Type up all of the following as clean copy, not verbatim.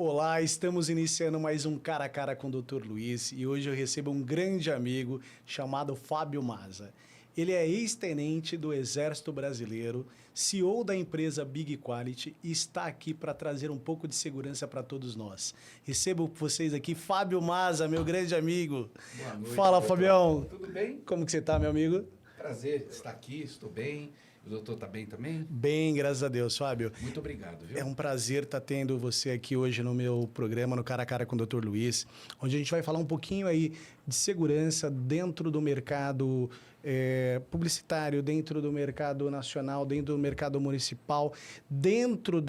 Olá, estamos iniciando mais um Cara a Cara com o Dr. Luiz e hoje eu recebo um grande amigo chamado Fábio Maza. Ele é ex-tenente do Exército Brasileiro, CEO da empresa Big Quality e está aqui para trazer um pouco de segurança para todos nós. Recebo vocês aqui, Fábio Maza, meu grande amigo. Boa noite. Fala, doutor. Fabião. Tudo bem? Como que você está, meu amigo? Prazer estar aqui, estou bem. O doutor está bem também? Bem, graças a Deus, Fábio. Muito obrigado, viu? É um prazer estar tendo você aqui hoje no meu programa, no Cara a Cara com o Dr. Luiz, onde a gente vai falar um pouquinho aí de segurança dentro do mercado publicitário, dentro do mercado nacional, dentro do mercado municipal, dentro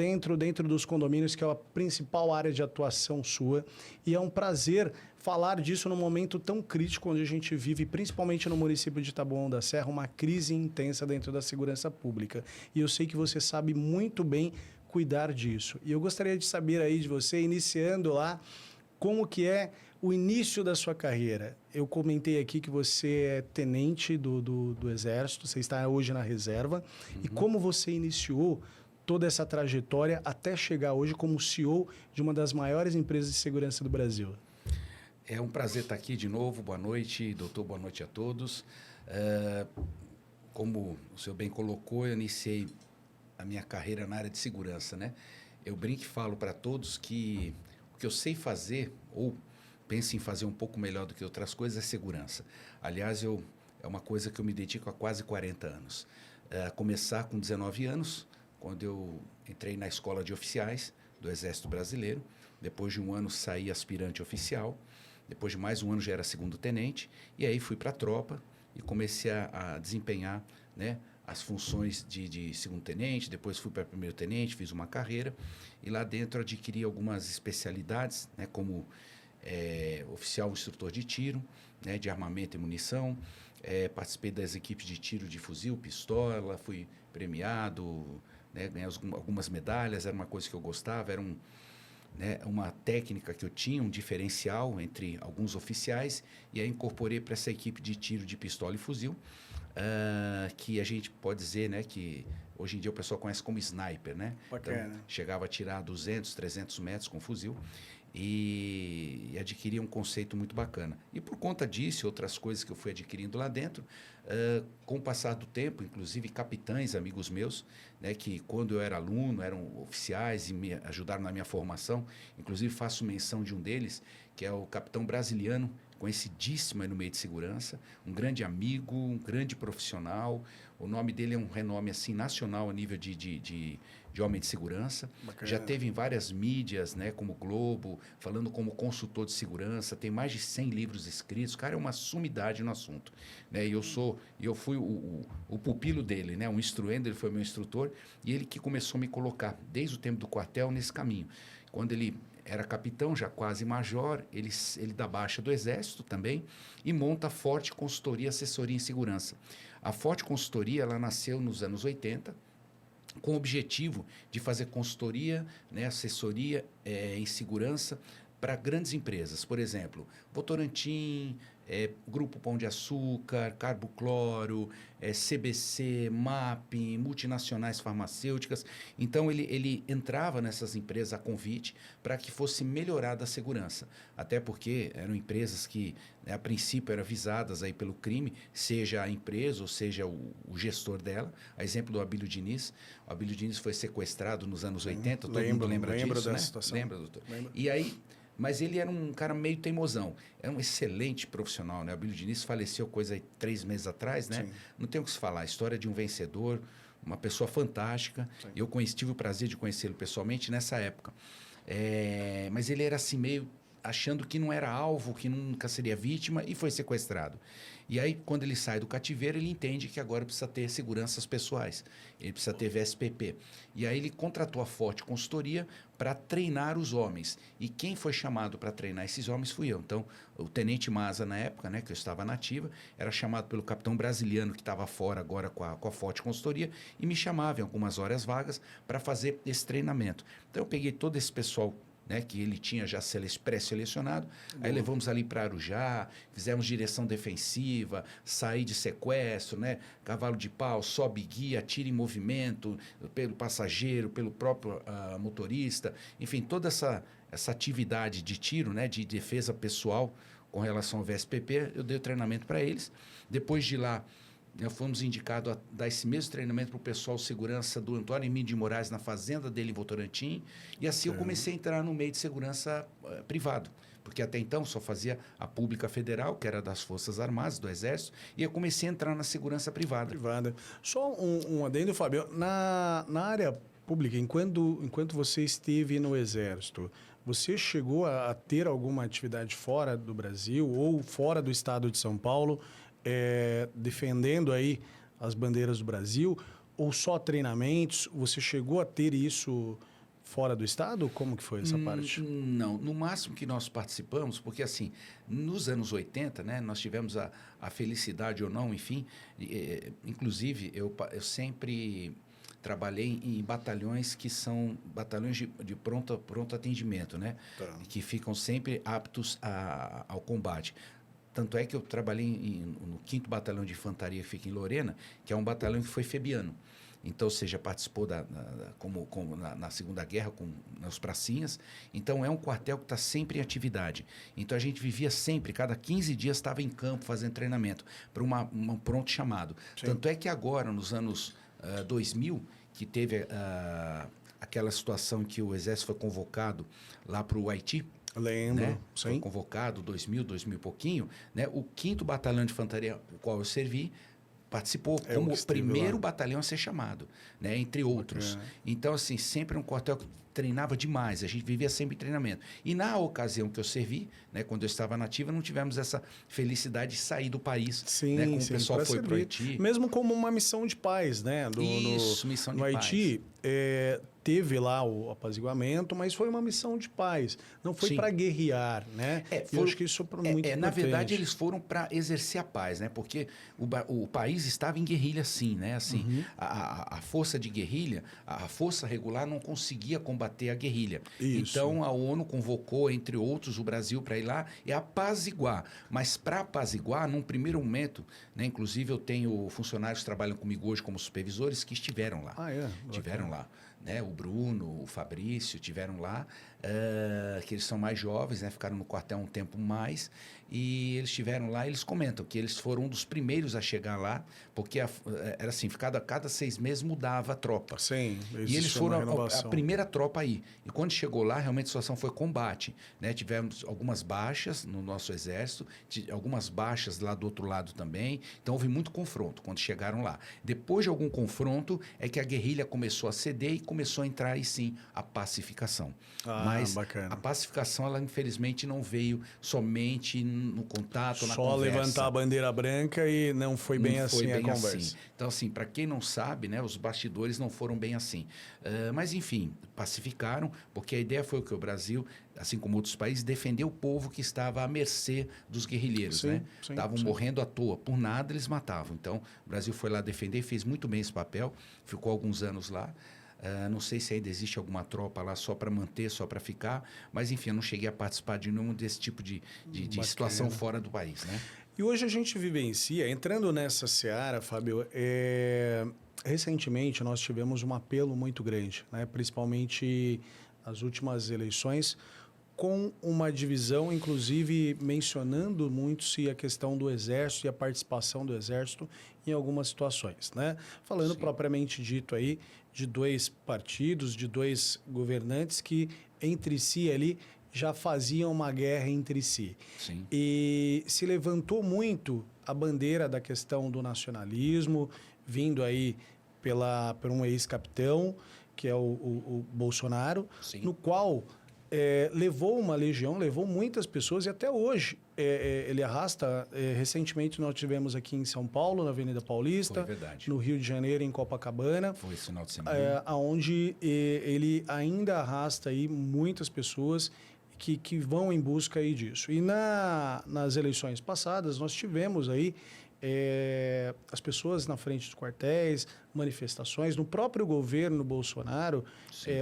dos condomínios, que é a principal área de atuação sua. E é um prazer falar disso num momento tão crítico onde a gente vive, principalmente no município de Taboão da Serra, uma crise intensa dentro da segurança pública. E eu sei que você sabe muito bem cuidar disso. E eu gostaria de saber aí de você, iniciando lá, como que é o início da sua carreira. Eu comentei aqui que você é tenente do Exército, você está hoje na reserva. E como você iniciou toda essa trajetória até chegar hoje como CEO de uma das maiores empresas de segurança do Brasil? É um prazer estar aqui de novo. Boa noite, doutor. Boa noite a todos. Como o senhor bem colocou, eu iniciei a minha carreira na área de segurança, né? Eu brinco e falo para todos que o que eu sei fazer, ou penso em fazer um pouco melhor do que outras coisas, é segurança. Aliás, é uma coisa que eu me dedico há quase 40 anos. Começar com 19 anos, quando eu entrei na escola de oficiais do Exército Brasileiro. Depois de um ano saí aspirante oficial. Depois de mais um ano já era segundo tenente. E aí fui para a tropa e comecei a desempenhar, né, as funções de segundo tenente. Depois fui para primeiro tenente, fiz uma carreira. E lá dentro adquiri algumas especialidades, né, como oficial instrutor de tiro, né, de armamento e munição. Participei das equipes de tiro de fuzil, pistola, fui premiado, né, ganhei algumas medalhas, era uma coisa que eu gostava, era uma técnica que eu tinha, um diferencial entre alguns oficiais, e aí incorporei para essa equipe de tiro de pistola e fuzil, que a gente pode dizer, né, que hoje em dia o pessoal conhece como sniper, né? Bacana. Então, chegava a tirar 200, 300 metros com fuzil e adquiria um conceito muito bacana. E por conta disso e outras coisas que eu fui adquirindo lá dentro, com o passar do tempo, inclusive capitães, amigos meus, né, que quando eu era aluno eram oficiais e me ajudaram na minha formação, inclusive faço menção de um deles, que é o capitão brasiliano, conhecidíssimo aí no meio de segurança, um grande amigo, um grande profissional. O nome dele é um renome assim, nacional a nível de homem de segurança. Bacana. Já teve em várias mídias, né, como Globo, falando como consultor de segurança, tem mais de 100 livros escritos. O cara é uma sumidade no assunto, né? E eu fui o pupilo dele, né, um instruendo, ele foi meu instrutor, e ele que começou a me colocar, desde o tempo do quartel, nesse caminho. Quando ele era capitão, já quase major, ele dá baixa do Exército também e monta a Forte Consultoria Assessoria em Segurança. A Forte Consultoria, ela nasceu nos anos 80, com o objetivo de fazer consultoria, né, assessoria em segurança para grandes empresas. Por exemplo, Votorantim, Grupo Pão de Açúcar, Carbocloro, CBC, MAP, multinacionais farmacêuticas. Então, ele entrava nessas empresas a convite para que fosse melhorada a segurança. Até porque eram empresas que, né, a princípio, eram visadas aí pelo crime, seja a empresa ou seja o gestor dela. A exemplo do Abílio Diniz. O Abílio Diniz foi sequestrado nos anos 80, todo mundo lembra disso, dessa né? situação. Lembra, doutor? Lembro. E aí... Mas ele era um cara meio teimosão. Era um excelente profissional, né? O Abílio Diniz faleceu coisa aí 3 meses atrás, né? Sim. Não tem o que se falar. A história de um vencedor, uma pessoa fantástica. Sim. Eu tive o prazer de conhecê-lo pessoalmente nessa época. Mas ele era assim meio achando que não era alvo, que nunca seria vítima e foi sequestrado. E aí, quando ele sai do cativeiro, ele entende que agora precisa ter seguranças pessoais. Ele precisa ter VSPP. E aí ele contratou a Forte Consultoria para treinar os homens. E quem foi chamado para treinar esses homens fui eu. Então, o Tenente Maza, na época, né, que eu estava na ativa, era chamado pelo capitão brasiliano, que estava fora agora com a Forte Consultoria, e me chamava em algumas horas vagas para fazer esse treinamento. Então, eu peguei todo esse pessoal né, que ele tinha já pré-selecionado. Aí levamos ali para Arujá, fizemos direção defensiva, sair de sequestro, né, cavalo de pau, sobe guia, tira em movimento, pelo passageiro, pelo próprio motorista, enfim, toda essa atividade de tiro, né, de defesa pessoal com relação ao VSPP, eu dei o treinamento para eles. Depois de lá, nós fomos indicados a dar esse mesmo treinamento para o pessoal de segurança do Antônio Emílio de Moraes na fazenda dele em Votorantim. E assim eu comecei a entrar no meio de segurança privado. Porque até então só fazia a pública federal, que era das Forças Armadas, do Exército, e eu comecei a entrar na segurança privada. Só um adendo, Fábio. Na área pública, enquanto você esteve no Exército, você chegou a ter alguma atividade fora do Brasil ou fora do estado de São Paulo, defendendo aí as bandeiras do Brasil, ou só treinamentos? Você chegou a ter isso fora do estado? Como que foi essa parte? Não, no máximo que nós participamos, porque assim, nos anos 80, né, nós tivemos a felicidade ou não, enfim, inclusive eu sempre trabalhei em batalhões que são batalhões de pronto atendimento, né, que ficam sempre aptos ao combate. Tanto é que eu trabalhei no 5º Batalhão de Infantaria, que fica em Lorena, que é um batalhão que foi febiano. Então, ou seja, participou na Segunda Guerra, nas pracinhas. Então, é um quartel que está sempre em atividade. Então, a gente vivia sempre, cada 15 dias estava em campo fazendo treinamento para um pronto chamado. Sim. Tanto é que agora, nos anos 2000, que teve aquela situação que o Exército foi convocado lá para o Haiti. Lembro, né? Foi convocado 2000 e pouquinho, né? O 5º Batalhão de Infantaria, o qual eu servi, participou como o primeiro batalhão a ser chamado, né? Entre outros. Então, assim, sempre um quartel que treinava demais, a gente vivia sempre em treinamento. E na ocasião que eu servi, né, quando eu estava na ativa, não tivemos essa felicidade de sair do país, sim, né, como o pessoal foi para o Haiti. Mesmo como uma missão de paz, né? Missão de no Haiti, paz. Teve lá o apaziguamento, mas foi uma missão de paz. Não foi para guerrear, né? Eu acho que isso é muito importante. Na verdade, eles foram para exercer a paz, né? Porque o país estava em guerrilha, sim, né? Assim, a força de guerrilha, a força regular não conseguia combater a guerrilha. Isso. Então, a ONU convocou, entre outros, o Brasil para ir lá e apaziguar. Mas para apaziguar, num primeiro momento, né? Inclusive, eu tenho funcionários que trabalham comigo hoje como supervisores que estiveram lá. Estiveram lá. Né, o Bruno, o Fabrício tiveram lá, que eles são mais jovens, né, ficaram no quartel um tempo mais, e eles estiveram lá e eles comentam que eles foram um dos primeiros a chegar lá, porque era assim, cada 6 meses mudava a tropa. Sim, e eles foram a primeira tropa aí. E quando chegou lá, realmente a situação foi combate. Né? Tivemos algumas baixas no nosso exército, algumas baixas lá do outro lado também, então houve muito confronto quando chegaram lá. Depois de algum confronto, é que a guerrilha começou a ceder e começou a entrar aí sim a pacificação. Mas bacana. A pacificação, ela infelizmente não veio somente no contato, na só conversa. Levantar a bandeira branca e não foi bem assim a conversa. Assim. Então, assim, para quem não sabe, né, os bastidores não foram bem assim. Mas, enfim, pacificaram, porque a ideia foi que o Brasil, assim como outros países, defendeu o povo que estava à mercê dos guerrilheiros. Estavam morrendo à toa. Por nada eles matavam. Então, o Brasil foi lá defender e fez muito bem esse papel. Ficou alguns anos lá. Não sei se ainda existe alguma tropa lá só para manter, só para ficar, mas enfim, eu não cheguei a participar de nenhum desse tipo de situação fora do país, né? E hoje a gente vivencia, entrando nessa seara, Fábio, recentemente nós tivemos um apelo muito grande, né? Principalmente nas últimas eleições, com uma divisão, inclusive mencionando muito-se a questão do Exército e a participação do Exército em algumas situações, né? Falando propriamente dito aí de 2 partidos, de 2 governantes que entre si ali já faziam uma guerra entre si. Sim. E se levantou muito a bandeira da questão do nacionalismo, vindo aí por um ex-capitão, que é o Bolsonaro, no qual levou uma legião, levou muitas pessoas e até hoje ele arrasta. Recentemente nós tivemos aqui em São Paulo, na Avenida Paulista, no Rio de Janeiro, em Copacabana. Foi esse final de semana. Onde ele ainda arrasta aí muitas pessoas que vão em busca aí disso. E nas eleições passadas nós tivemos aí as pessoas na frente dos quartéis, manifestações. No próprio governo Bolsonaro,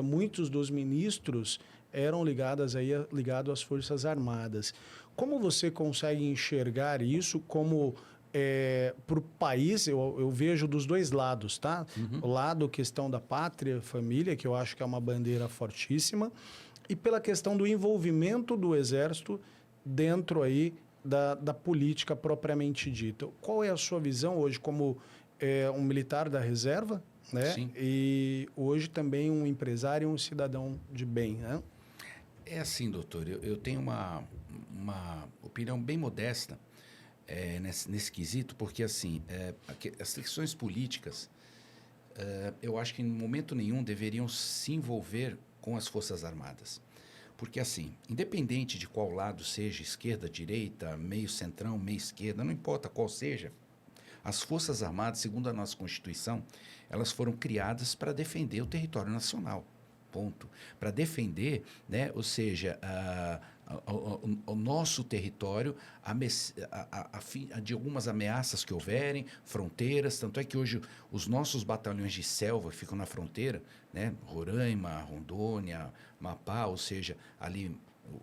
muitos dos ministros eram ligado às Forças Armadas. Como você consegue enxergar isso como para o país? Eu vejo dos dois lados, tá? O lado questão da pátria, família, que eu acho que é uma bandeira fortíssima, e pela questão do envolvimento do Exército dentro aí da política propriamente dita. Qual é a sua visão hoje como um militar da reserva, né? Sim. E hoje também um empresário e um cidadão de bem, né? É assim, doutor, eu tenho uma opinião bem modesta nesse quesito, porque assim, as questões políticas, eu acho que em momento nenhum deveriam se envolver com as Forças Armadas. Porque assim, independente de qual lado seja, esquerda, direita, meio centrão, meio esquerda, não importa qual seja, as Forças Armadas, segundo a nossa Constituição, elas foram criadas para defender o território nacional. Ponto. Para defender, né, ou seja, o nosso território de algumas ameaças que houverem, fronteiras. Tanto é que hoje os nossos batalhões de selva ficam na fronteira, né, Roraima, Rondônia, Amapá, ou seja, ali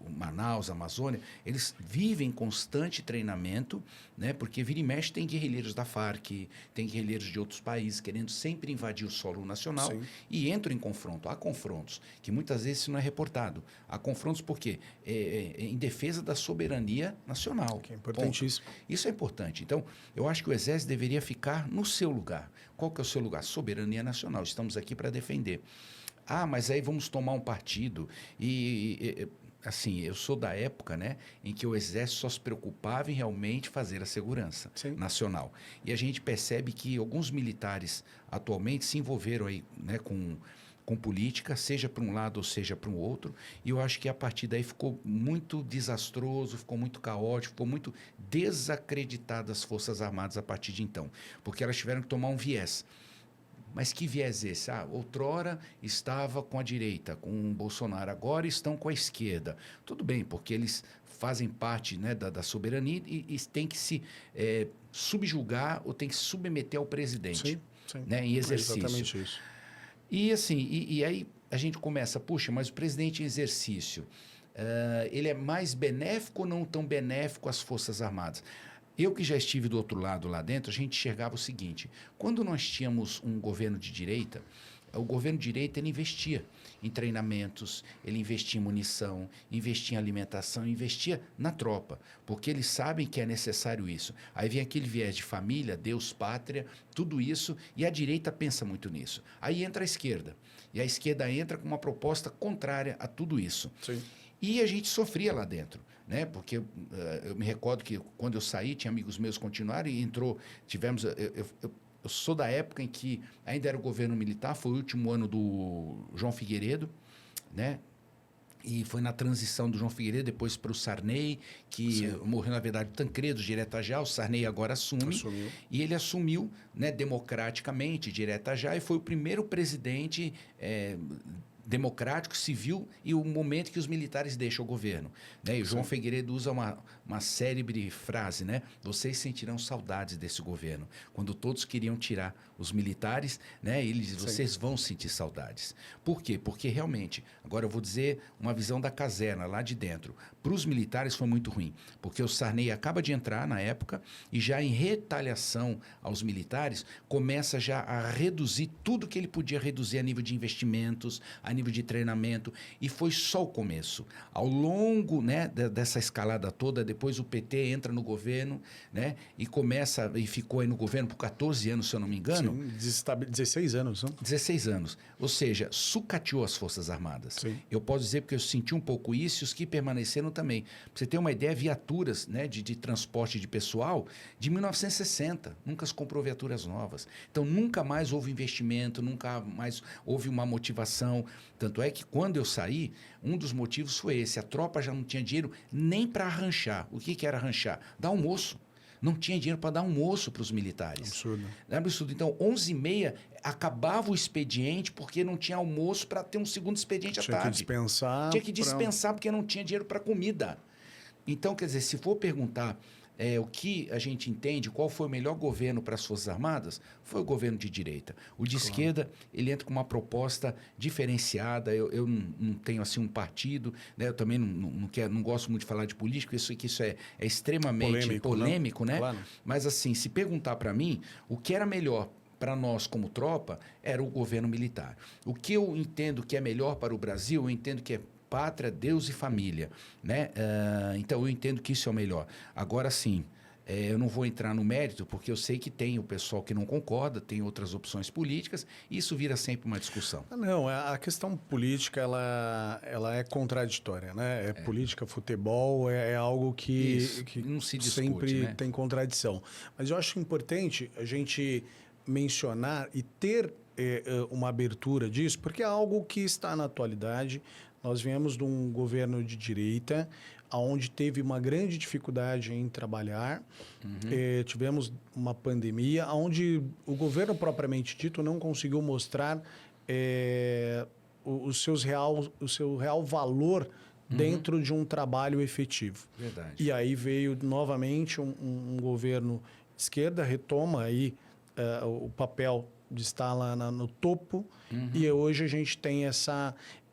Manaus, Amazônia, eles vivem em constante treinamento, né? Porque vira e mexe tem guerrilheiros da Farc, tem guerrilheiros de outros países querendo sempre invadir o solo nacional. Sim. E entram em confronto. Há confrontos, que muitas vezes isso não é reportado. Há confrontos por quê? Em defesa da soberania nacional. Que é importantíssimo. Ponto. Isso é importante. Então, eu acho que o Exército deveria ficar no seu lugar. Qual que é o seu lugar? Soberania nacional. Estamos aqui para defender. Ah, mas aí vamos tomar um partido assim, eu sou da época, né, em que o Exército só se preocupava em realmente fazer a segurança nacional. E a gente percebe que alguns militares atualmente se envolveram aí, né, com política, seja para um lado ou seja para um outro, e eu acho que a partir daí ficou muito desastroso, ficou muito caótico, ficou muito desacreditado as Forças Armadas a partir de então, porque elas tiveram que tomar um viés. Mas que viés é esse? Outrora estava com a direita, com o Bolsonaro, agora estão com a esquerda. Tudo bem, porque eles fazem parte, né, da soberania e têm que se subjugar ou têm que se submeter ao presidente, sim. Né, em exercício. É exatamente isso. E assim, e aí a gente começa, puxa, mas o presidente em exercício, ele é mais benéfico ou não tão benéfico às Forças Armadas? Eu que já estive do outro lado lá dentro, a gente enxergava o seguinte: quando nós tínhamos um governo de direita, o governo de direita ele investia em treinamentos, ele investia em munição, investia em alimentação, investia na tropa, porque eles sabem que é necessário isso. Aí vem aquele viés de família, Deus, pátria, tudo isso, e a direita pensa muito nisso. Aí entra a esquerda, e a esquerda entra com uma proposta contrária a tudo isso. Sim. E a gente sofria lá dentro, né? Porque eu me recordo que quando eu saí, tinha amigos meus que continuaram e tivemos... Eu sou da época em que ainda era o governo militar, foi o último ano do João Figueiredo, né? E foi na transição do João Figueiredo, depois para o Sarney, que morreu, na verdade, o Tancredo, direta já. O Sarney agora assumiu. E ele assumiu, né, democraticamente, direta já, e foi o primeiro presidente democrático, civil, e o momento que os militares deixam o governo. Né? E o João Figueiredo usa uma célebre frase, né? Vocês sentirão saudades desse governo. Quando todos queriam tirar os militares, né? Vocês vão sentir saudades. Por quê? Porque realmente, agora eu vou dizer uma visão da caserna, lá de dentro. Para os militares foi muito ruim, porque o Sarney acaba de entrar na época e já em retaliação aos militares, começa já a reduzir tudo que ele podia reduzir a nível de investimentos, a nível de treinamento, e foi só o começo. Ao longo, né, dessa escalada toda, depois o PT entra no governo, né, e ficou aí no governo por 14 anos, se eu não me engano. Sim, 16 anos. Não? 16 anos. Ou seja, sucateou as Forças Armadas. Sim. Eu posso dizer porque eu senti um pouco isso e os que permaneceram também. Pra você ter uma ideia, viaturas, né, de transporte de pessoal de 1960. Nunca se comprou viaturas novas. Então, nunca mais houve investimento, nunca mais houve uma motivação. Tanto é que, quando eu saí, um dos motivos foi esse. A tropa já não tinha dinheiro nem para ranchar. O que era ranchar? Dar almoço. Não tinha dinheiro para dar almoço para os militares. Absurdo. É absurdo. Então, 11h30, acabava o expediente porque não tinha almoço para ter um segundo expediente à tarde. Tinha que dispensar. Porque não tinha dinheiro para comida. Então, quer dizer, se for perguntar o que a gente entende, qual foi o melhor governo para as Forças Armadas, foi o governo de direita. O de esquerda, ele entra com uma proposta diferenciada. Eu não tenho assim um partido, né? Eu também não gosto muito de falar de política, isso é extremamente polêmico, né? Claro. Mas assim, se perguntar para mim, o que era melhor para nós como tropa era o governo militar. O que eu entendo que é melhor para o Brasil, eu entendo que é pátria, Deus e família, né? Então eu entendo que isso é o melhor. Agora sim, eu não vou entrar no mérito, porque eu sei que tem o pessoal que não concorda, tem outras opções políticas, e isso vira sempre uma discussão. Não, a questão política, ela é contraditória, né? Política, futebol, é algo que não se discute, sempre né? tem contradição. Mas eu acho importante a gente mencionar e ter uma abertura disso, porque é algo que está na atualidade. Nós viemos de um governo de direita, onde teve uma grande dificuldade em trabalhar. Tivemos uma pandemia, onde o governo propriamente dito não conseguiu mostrar o seu real valor dentro de um trabalho efetivo. Verdade. E aí veio novamente um governo de esquerda, retoma aí o papel de estar lá no topo, e hoje a gente tem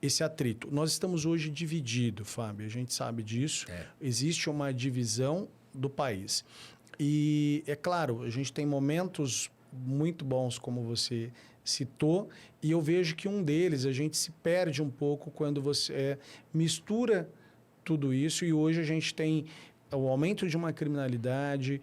esse atrito. Nós estamos hoje divididos, Fábio, a gente sabe disso. Existe uma divisão do país. E, é claro, a gente tem momentos muito bons, como você citou, e eu vejo que um deles, a gente se perde um pouco quando você mistura tudo isso, e hoje a gente tem o aumento de uma criminalidade.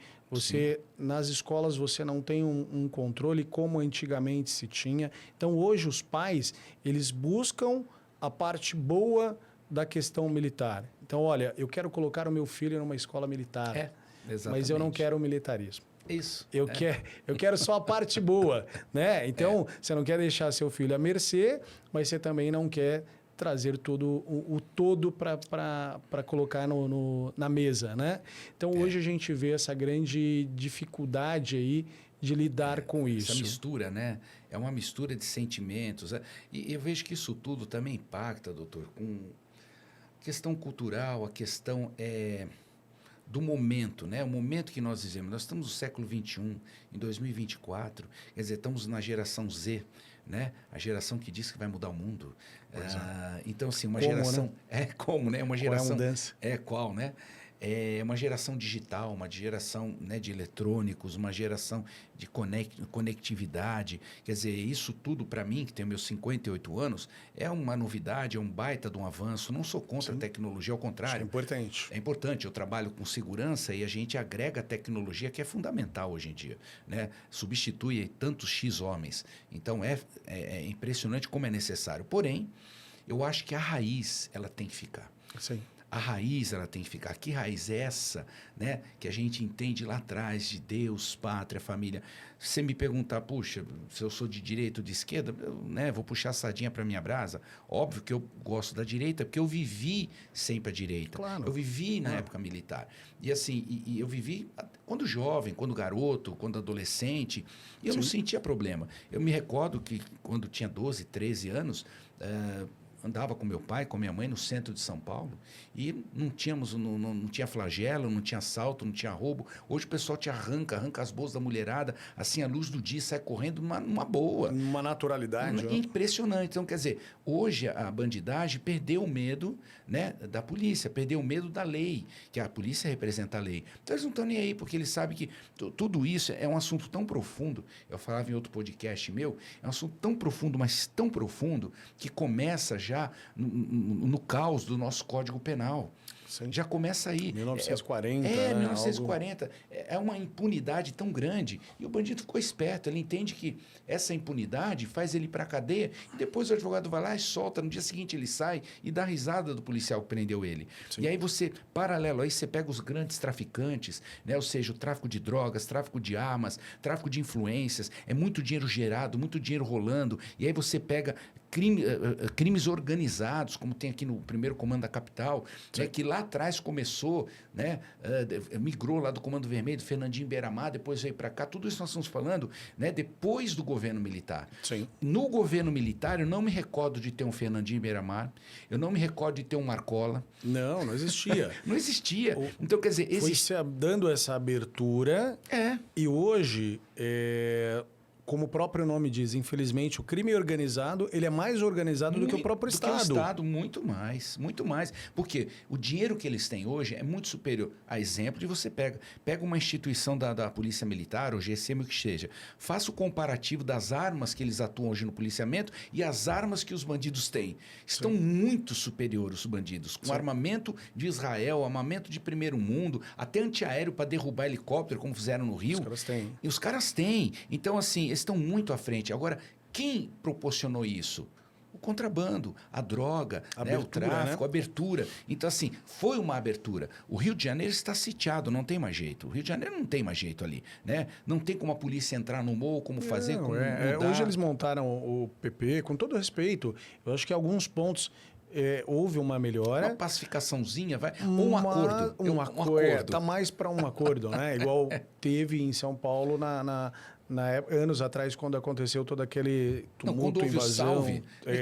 Nas escolas você não tem um controle como antigamente se tinha. Então hoje os pais, eles buscam a parte boa da questão militar. Então, olha, eu quero colocar o meu filho numa escola militar, mas eu não quero o militarismo. Isso. Eu quero só a parte boa, né? Então, você não quer deixar seu filho à mercê, mas você também não quer trazer todo o todo para colocar na mesa, né? Então, hoje a gente vê essa grande dificuldade aí de lidar com isso. Essa mistura, né? É uma mistura de sentimentos. E eu vejo que isso tudo também impacta, doutor, com a questão cultural, a questão do momento, né? O momento que nós vivemos. Nós estamos no século XXI, em 2024, quer dizer, estamos na geração Z, né? A geração que diz que vai mudar o mundo. Então, assim, uma geração... Né? Como, né? Uma geração... Qual é a mudança? Qual, né? É uma geração digital, uma geração, né, de eletrônicos, uma geração de conectividade. Quer dizer, isso tudo para mim, que tenho meus 58 anos, é uma novidade, é um baita de um avanço. Não sou contra a tecnologia, ao contrário. Isso é importante. É importante. Eu trabalho com segurança e a gente agrega tecnologia que é fundamental hoje em dia, né? Substitui tantos X homens. Então, é impressionante como é necessário. Porém, eu acho que a raiz, ela tem que ficar. Sim. A raiz, ela tem que ficar. Que raiz é essa, né? Que a gente entende lá atrás de Deus, pátria, família. Se você me perguntar, puxa, se eu sou de direita ou de esquerda, eu, né, vou puxar a sardinha para minha brasa. Óbvio que eu gosto da direita, porque eu vivi sempre a direita. Claro. Eu vivi na época militar. E assim, eu vivi quando jovem, quando garoto, quando adolescente, e eu não sentia problema. Eu me recordo que quando tinha 12, 13 anos... andava com meu pai, com minha mãe no centro de São Paulo e não tinha flagelo, não tinha assalto, não tinha roubo. Hoje o pessoal te arranca as bolsas da mulherada, assim, à luz do dia, sai correndo numa boa. Uma naturalidade. Impressionante. Então, quer dizer, hoje a bandidagem perdeu o medo, né, da polícia, perdeu o medo da lei, que a polícia representa a lei. Então eles não estão nem aí, porque eles sabem que tudo isso é um assunto tão profundo. Eu falava em outro podcast meu, é um assunto tão profundo, mas tão profundo, que começa já no caos do nosso Código Penal. Sim. Já começa aí. 1940. 1940. É uma impunidade tão grande. E o bandido ficou esperto. Ele entende que essa impunidade faz ele ir para a cadeia e depois o advogado vai lá e solta. No dia seguinte ele sai e dá risada do policial que prendeu ele. Sim. E aí você, paralelo, aí você pega os grandes traficantes, né? Ou seja, o tráfico de drogas, tráfico de armas, tráfico de influências. É muito dinheiro gerado, muito dinheiro rolando. E aí você pega crimes organizados, como tem aqui no primeiro comando da capital, né, que lá atrás começou, né, migrou lá do Comando Vermelho, do Fernandinho Beiramar, depois veio para cá. Tudo isso nós estamos falando, né, depois do governo militar. Sim. No governo militar, eu não me recordo de ter um Fernandinho Beiramar, eu não me recordo de ter um Marcola. Não existia. Não existia. Então, quer dizer, foi se dando essa abertura e hoje, como o próprio nome diz, infelizmente, o crime organizado, ele é mais organizado do que o próprio Estado. Do que o Estado, muito mais, muito mais. Porque o dinheiro que eles têm hoje é muito superior. A exemplo de você pega uma instituição da Polícia Militar, ou GCM, o que seja, faça o comparativo das armas que eles atuam hoje no policiamento e as armas que os bandidos têm. Estão muito superiores os bandidos. Com armamento de Israel, armamento de primeiro mundo, até antiaéreo para derrubar helicóptero, como fizeram no Rio. Os caras têm. E os caras têm. Então, assim, eles estão muito à frente. Agora, quem proporcionou isso? O contrabando, a droga, né, o tráfico, a abertura. Então, assim, foi uma abertura. O Rio de Janeiro está sitiado, não tem mais jeito. O Rio de Janeiro não tem mais jeito ali, né? Não tem como a polícia entrar no morro, como fazer, como mudar. Hoje eles montaram o PP, com todo respeito. Eu acho que em alguns pontos houve uma melhora. Uma pacificaçãozinha, vai. Ou um acordo. Um acordo. Tá mais para um acordo, né? Igual teve em São Paulo anos atrás, quando aconteceu todo aquele tumulto, invasão.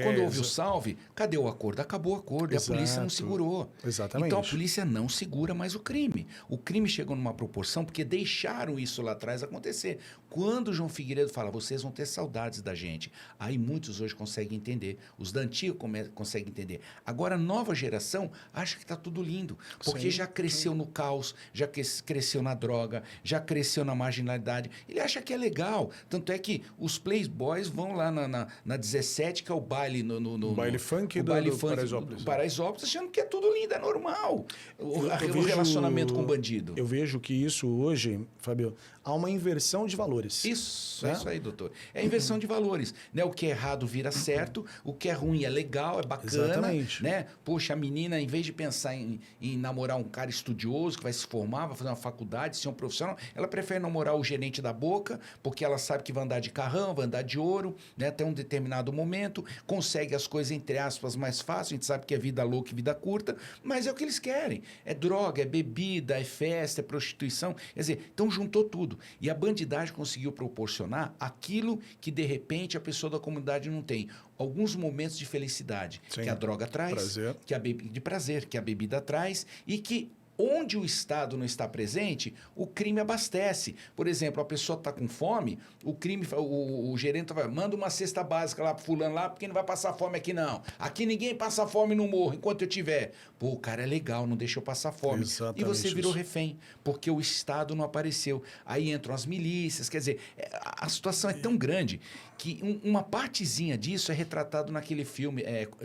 Quando houve o salve, cadê o acordo? Acabou o acordo. Exato. E a polícia não segurou. Exatamente. Então a polícia não segura mais o crime. O crime chegou numa proporção porque deixaram isso lá atrás acontecer. Quando o João Figueiredo fala, vocês vão ter saudades da gente. Aí muitos hoje conseguem entender. Os da antiga conseguem entender. Agora a nova geração acha que está tudo lindo. Porque já cresceu no caos, já cresceu na droga, já cresceu na marginalidade. Ele acha que é legal. Tanto é que os playboys vão lá na 17, que é o baile no baile funk do Paraisópolis. Paraisópolis, achando que é tudo lindo, é normal. O relacionamento com o bandido. Eu vejo que isso hoje, Fabio, há uma inversão de valores. Isso, é isso aí, doutor. É a inversão de valores. Né? O que é errado vira certo, o que é ruim é legal, é bacana. Exatamente. Né? Poxa, a menina, em vez de pensar em namorar um cara estudioso, que vai se formar, vai fazer uma faculdade, ser um profissional, ela prefere namorar o gerente da Boca, porque ela sabe que vai andar de carrão, vai andar de ouro, né? Até um determinado momento, consegue as coisas, entre aspas, mais fácil, a gente sabe que é vida louca e vida curta, mas é o que eles querem. É droga, é bebida, é festa, é prostituição. Quer dizer, então juntou tudo. E a bandidagem conseguiu proporcionar aquilo que, de repente, a pessoa da comunidade não tem. Alguns momentos de felicidade, que a droga traz, de prazer, que a bebida traz, e que onde o Estado não está presente, o crime abastece. Por exemplo, a pessoa está com fome, o gerente vai, manda uma cesta básica lá para fulano lá, porque não vai passar fome aqui não. Aqui ninguém passa fome no morro enquanto eu tiver. Pô, o cara é legal, não deixa eu passar fome. Exatamente. E você virou refém, porque o Estado não apareceu. Aí entram as milícias, quer dizer, a situação é tão grande que uma partezinha disso é retratado naquele filme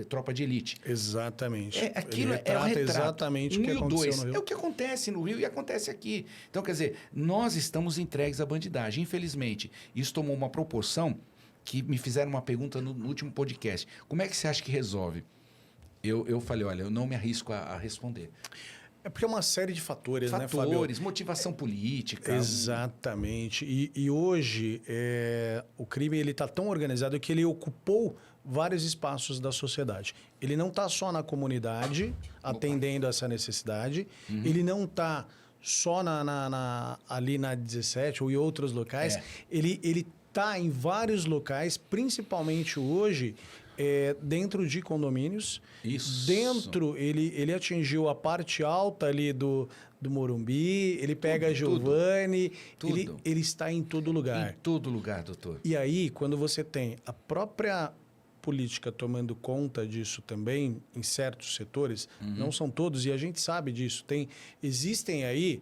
Tropa de Elite. Exatamente. Aquilo é o retrato. Exatamente o que aconteceu no Rio. É o que acontece no Rio e acontece aqui. Então, quer dizer, nós estamos entregues à bandidagem. Infelizmente, isso tomou uma proporção que me fizeram uma pergunta no último podcast. Como é que você acha que resolve? Eu falei, olha, eu não me arrisco a responder. É porque é uma série de fatores, né, Fábio? Fatores, motivação política. Exatamente. E hoje, o crime está tão organizado que ele ocupou vários espaços da sociedade. Ele não está só na comunidade, atendendo essa necessidade. Ele não está só ali na 17 ou em outros locais. Ele está em vários locais, principalmente hoje, dentro de condomínios. Isso. Dentro, ele atingiu a parte alta ali do Morumbi, ele pega a Giovanni, ele está em todo lugar. Em todo lugar, doutor. E aí, quando você tem a própria política tomando conta disso também, em certos setores, não são todos, e a gente sabe disso, existem aí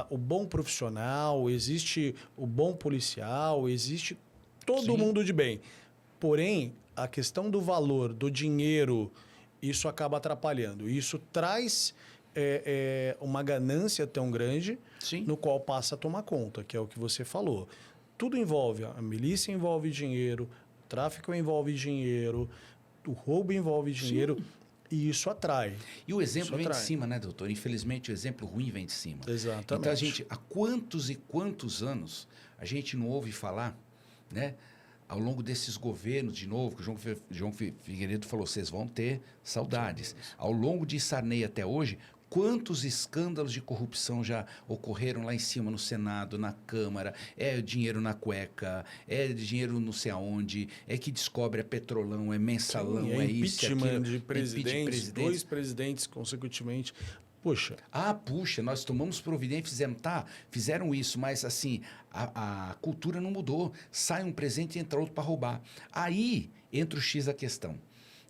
o bom profissional, existe o bom policial, existe todo mundo de bem. Porém, a questão do valor, do dinheiro, isso acaba atrapalhando. Isso traz uma ganância tão grande, no qual passa a tomar conta, que é o que você falou. Tudo envolve, a milícia envolve dinheiro, o tráfico envolve dinheiro, o roubo envolve dinheiro, e isso atrai. E o exemplo vem de cima, né, doutor? Infelizmente, o exemplo ruim vem de cima. Exatamente. Então, há quantos e quantos anos a gente não ouve falar, né? ao longo desses governos, de novo, que o João Figueiredo falou, vocês vão ter saudades. Ao longo de Sarney até hoje, quantos escândalos de corrupção já ocorreram lá em cima no Senado, na Câmara, é dinheiro na cueca, é dinheiro não sei aonde, é que descobre é petrolão, é mensalão, Sim, é isso, é impeachment aquilo. de presidentes, 2 presidentes consecutivamente. Puxa. Puxa, nós tomamos providência, fizeram isso, mas assim, a cultura não mudou. Sai um presente e entra outro para roubar. Aí entra o X da questão,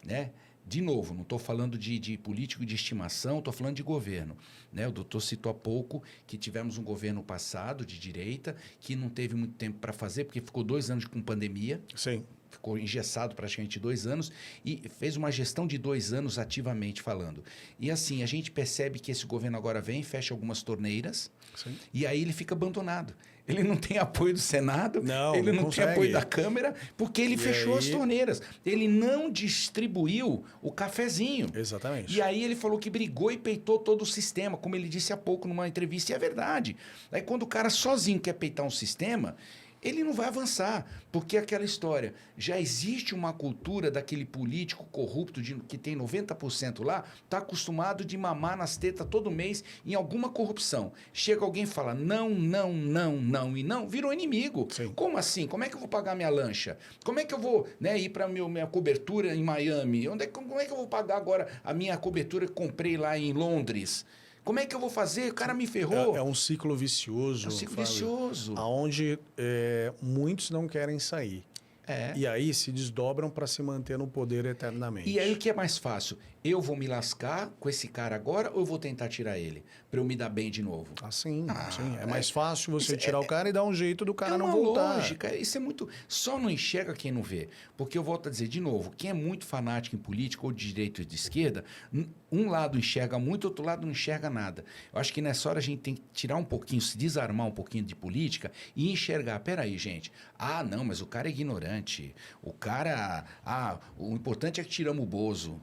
né? De novo, não estou falando de político de estimação, estou falando de governo. Né? O doutor citou há pouco que tivemos um governo passado de direita que não teve muito tempo para fazer, porque ficou 2 anos com pandemia. Sim. Ficou engessado praticamente 2 anos e fez uma gestão de 2 anos ativamente falando. E assim, a gente percebe que esse governo agora vem, fecha algumas torneiras. Sim. E aí ele fica abandonado. Ele não tem apoio do Senado, ele não tem apoio da Câmara, porque ele fechou as torneiras. Ele não distribuiu o cafezinho. Exatamente. E aí ele falou que brigou e peitou todo o sistema, como ele disse há pouco numa entrevista, e é verdade. Aí quando o cara sozinho quer peitar um sistema, ele não vai avançar, porque é aquela história, já existe uma cultura daquele político corrupto que tem 90% lá, está acostumado de mamar nas tetas todo mês em alguma corrupção. Chega alguém e fala não, não, não, não e não, virou inimigo. Sim. Como assim? Como é que eu vou pagar minha lancha? Como é que eu vou, né, ir para minha cobertura em Miami? Como é que eu vou pagar agora a minha cobertura que comprei lá em Londres? Como é que eu vou fazer? O cara me ferrou. É um ciclo vicioso. É um ciclo vicioso. Onde muitos não querem sair. E aí se desdobram para se manter no poder eternamente. E aí o que é mais fácil? Eu vou me lascar com esse cara agora ou eu vou tentar tirar ele? Para eu me dar bem de novo? Sim. É mais fácil você tirar o cara e dar um jeito do cara não voltar. Lógica. Isso é muito... Só não enxerga quem não vê. Porque eu volto a dizer, de novo, quem é muito fanático em política, ou de direita ou de esquerda, um lado enxerga muito, outro lado não enxerga nada. Eu acho que nessa hora a gente tem que tirar um pouquinho, se desarmar um pouquinho de política e enxergar. Peraí, gente. Não, mas o cara é ignorante. O cara... o importante é que tiramos o Bozo.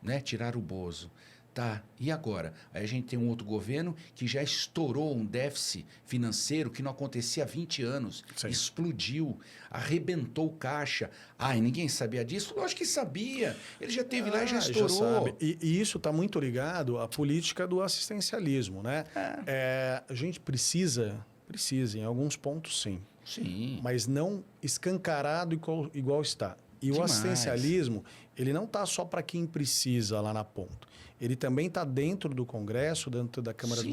Né? Tirar o Bozo. Tá, e agora? Aí a gente tem um outro governo que já estourou um déficit financeiro que não acontecia há 20 anos. Sim. Explodiu, arrebentou o caixa. E ninguém sabia disso? Lógico que sabia. Ele já esteve lá e já estourou. Já sabe. E isso está muito ligado à política do assistencialismo, né? A gente precisa, em alguns pontos sim. Sim. Mas não escancarado igual está. E o assistencialismo, ele não está só para quem precisa lá na ponta. Ele também está dentro do Congresso, dentro da Câmara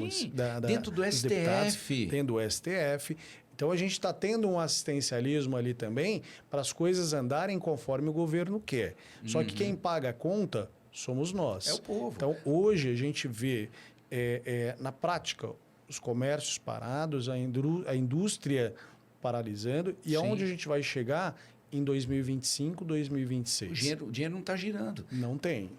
dentro do STF. Deputados, dentro do STF. Então, a gente está tendo um assistencialismo ali também para as coisas andarem conforme o governo quer. Só que quem paga a conta somos nós. É o povo. Então, hoje a gente vê, na prática, os comércios parados, a indústria paralisando. E aonde a gente vai chegar em 2025, 2026? O dinheiro não está girando. Não tem.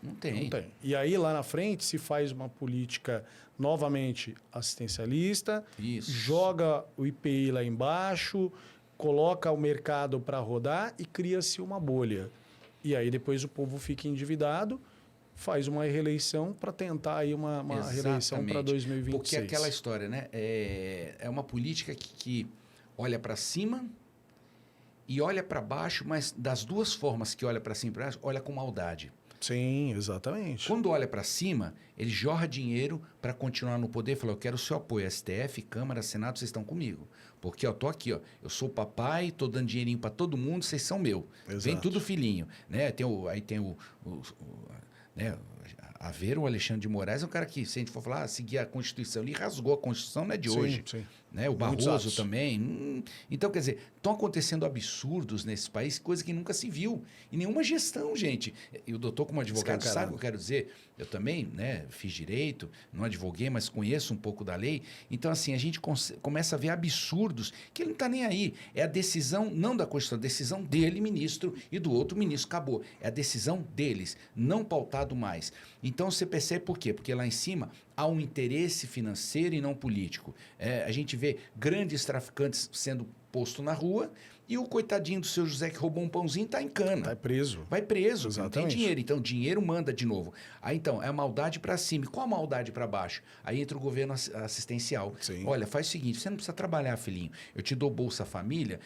E aí, lá na frente, se faz uma política novamente assistencialista, joga o IPI lá embaixo, coloca o mercado para rodar e cria-se uma bolha. E aí, depois o povo fica endividado, faz uma reeleição para tentar aí uma reeleição para 2026. Porque é aquela história, né? É uma política que olha para cima e olha para baixo, mas das duas formas que olha para cima e para baixo, olha com maldade. Sim, exatamente. Quando olha para cima, ele jorra dinheiro para continuar no poder e fala, eu quero o seu apoio, STF, Câmara, Senado, vocês estão comigo. Porque eu tô aqui, eu sou o papai, tô dando dinheirinho para todo mundo, vocês são meu. Exato. Vem tudo filhinho. Né? Aí tem né? Aveiro, o Alexandre de Moraes é um cara que, se a gente for falar, seguir a Constituição, ele rasgou a Constituição, não é de hoje. Sim. Né? O Barroso também. Então, quer dizer, estão acontecendo absurdos nesse país, coisa que nunca se viu em nenhuma gestão, gente. E o doutor, como advogado, sabe o que eu quero dizer? Eu também, né, fiz direito, não advoguei, mas conheço um pouco da lei. Então, assim, a gente começa a ver absurdos que ele não está nem aí. É a decisão, não da Constituição, a decisão dele, ministro, e do outro ministro. Acabou. É a decisão deles, não pautado mais. Então, você percebe por quê? Porque lá em cima há um interesse financeiro e não político. A gente vê grandes traficantes sendo postos na rua e o coitadinho do seu José que roubou um pãozinho está em cana. Está preso. Vai preso, não tem Exatamente. dinheiro. Então, dinheiro manda de novo. Aí, então, é a maldade para cima. E qual a maldade para baixo? Aí entra o governo assistencial. Sim. Olha, faz o seguinte, você não precisa trabalhar, filhinho. Eu te dou Bolsa Família,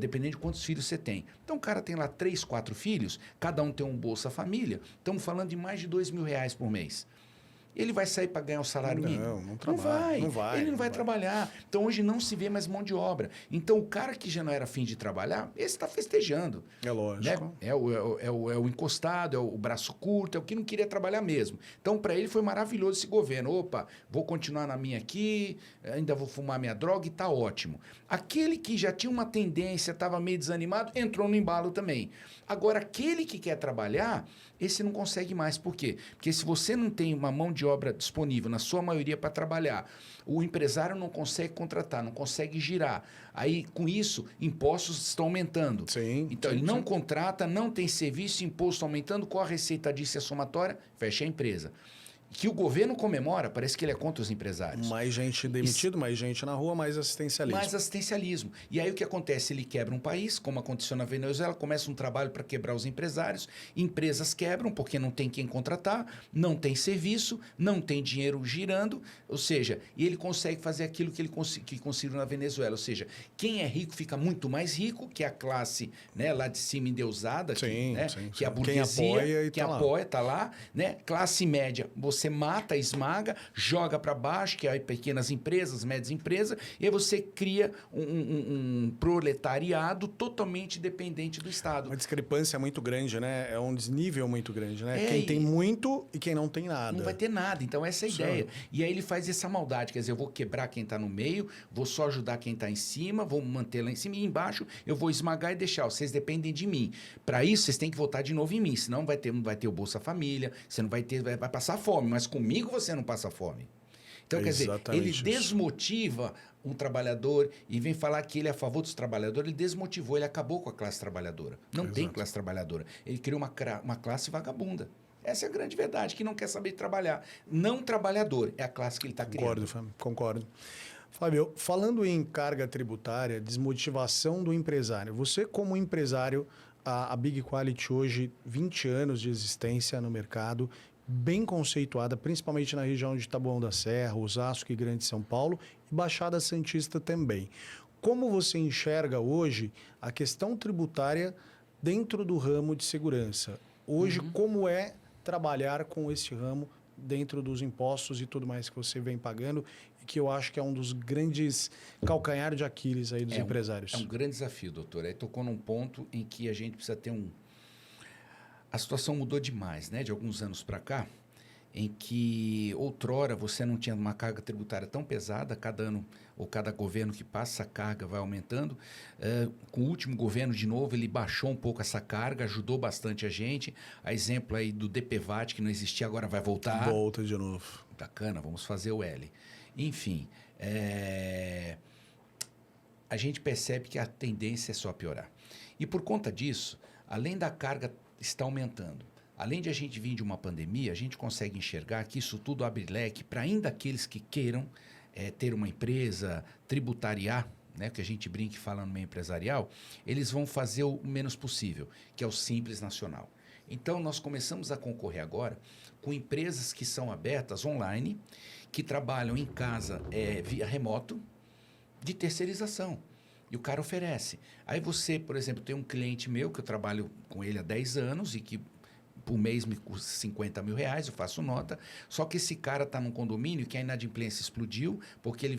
dependendo de quantos filhos você tem. Então, o cara tem lá 3, 4 filhos, cada um tem um Bolsa Família. Estamos falando de mais de R$ 2.000 por mês. Ele vai sair para ganhar o salário mínimo? Não trabalha. Não vai. Ele não vai trabalhar. Então, hoje não se vê mais mão de obra. Então, o cara que já não era afim de trabalhar, esse está festejando. É lógico. Né? É o encostado, é o braço curto, é o que não queria trabalhar mesmo. Então, para ele foi maravilhoso esse governo. Opa, vou continuar na minha aqui, ainda vou fumar minha droga e está ótimo. Aquele que já tinha uma tendência, estava meio desanimado, entrou no embalo também. Agora, aquele que quer trabalhar, esse não consegue mais. Por quê? Porque se você não tem uma mão de obra disponível, na sua maioria, para trabalhar, o empresário não consegue contratar, não consegue girar. Aí, com isso, impostos estão aumentando. Sim, então, sim, ele não sim. contrata, não tem serviço, imposto aumentando, qual a receita disso é somatória? Fecha a empresa. Que o governo comemora, parece que ele é contra os empresários. Mais gente demitido, mais gente na rua, mais assistencialismo. Mais assistencialismo. E aí o que acontece? Ele quebra um país, como aconteceu na Venezuela, começa um trabalho para quebrar os empresários, empresas quebram porque não tem quem contratar, não tem serviço, não tem dinheiro girando, ou seja, e ele consegue fazer aquilo que ele conseguiu na Venezuela, ou seja, quem é rico fica muito mais rico, que é a classe, né, lá de cima endeusada, Sim, né, sim, que é a sim. burguesia, Quem apoia, tá lá, né, classe média, você mata, esmaga, joga para baixo, que é pequenas empresas, médias empresas, e aí você cria um proletariado totalmente dependente do Estado. Uma discrepância muito grande, né? É um desnível muito grande, né? É, Quem tem muito e quem não tem nada. Não vai ter nada. Então, essa é a ideia. E aí ele faz essa maldade. Quer dizer, eu vou quebrar quem está no meio, vou só ajudar quem está em cima, vou manter lá em cima e embaixo eu vou esmagar e deixar. Vocês dependem de mim. Para isso, vocês têm que votar de novo em mim. Senão não vai ter o Bolsa Família, você não vai ter, vai passar fome. Mas comigo você não passa fome. Então, quer dizer, ele desmotiva um trabalhador e vem falar que ele é a favor dos trabalhadores, ele desmotivou, ele acabou com a classe trabalhadora. Não tem classe trabalhadora. Ele criou uma classe vagabunda. Essa é a grande verdade, que não quer saber trabalhar. Não trabalhador, é a classe que ele está criando. Concordo. Fábio, falando em carga tributária, desmotivação do empresário. Você, como empresário, a Big Quality hoje, 20 anos de existência no mercado, bem conceituada, principalmente na região de Taboão da Serra, Osasco e Grande São Paulo, e Baixada Santista também. Como você enxerga hoje a questão tributária dentro do ramo de segurança? Hoje, como é trabalhar com esse ramo dentro dos impostos e tudo mais que você vem pagando, e que eu acho que é um dos grandes calcanhares de Aquiles aí dos empresários? É um grande desafio, doutor. Aí tocou num ponto em que a gente precisa ter A situação mudou demais, né? De alguns anos para cá, em que outrora você não tinha uma carga tributária tão pesada, cada ano ou cada governo que passa, essa carga vai aumentando. Com o último governo, de novo, ele baixou um pouco essa carga, ajudou bastante a gente. A exemplo aí do DPVAT, que não existia, agora vai voltar. Volta de novo. Bacana, vamos fazer o L. Enfim, a gente percebe que a tendência é só piorar. E por conta disso, além da carga está aumentando, além de a gente vir de uma pandemia, a gente consegue enxergar que isso tudo abre leque para ainda aqueles que queiram ter uma empresa, tributariar, né, que a gente brinca e fala no meio empresarial, eles vão fazer o menos possível, que é o Simples Nacional. Então, nós começamos a concorrer agora com empresas que são abertas online, que trabalham em casa via remoto, de terceirização. E o cara oferece. Aí você, por exemplo, tem um cliente meu que eu trabalho com ele há 10 anos e que por mês me custa R$50 mil, eu faço nota. Só que esse cara está num condomínio que a inadimplência explodiu, porque ele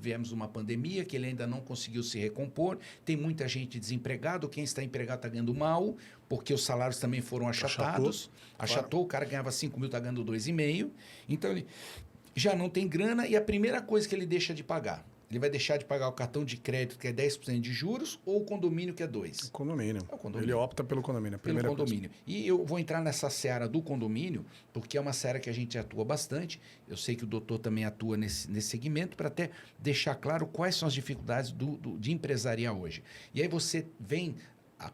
viemos de uma pandemia, que ele ainda não conseguiu se recompor. Tem muita gente desempregada, quem está empregado está ganhando mal, porque os salários também foram achatados. Achatou, o cara ganhava 5 mil, está ganhando 2,5. Então ele já não tem grana e a primeira coisa que ele deixa de pagar, ele vai deixar de pagar o cartão de crédito, que é 10% de juros, ou o condomínio, que é 2%? Condomínio. É o condomínio. Ele opta pelo condomínio. Pelo condomínio. E eu vou entrar nessa seara do condomínio, porque é uma seara que a gente atua bastante. Eu sei que o doutor também atua nesse segmento, para até deixar claro quais são as dificuldades de empresariar hoje. E aí você vem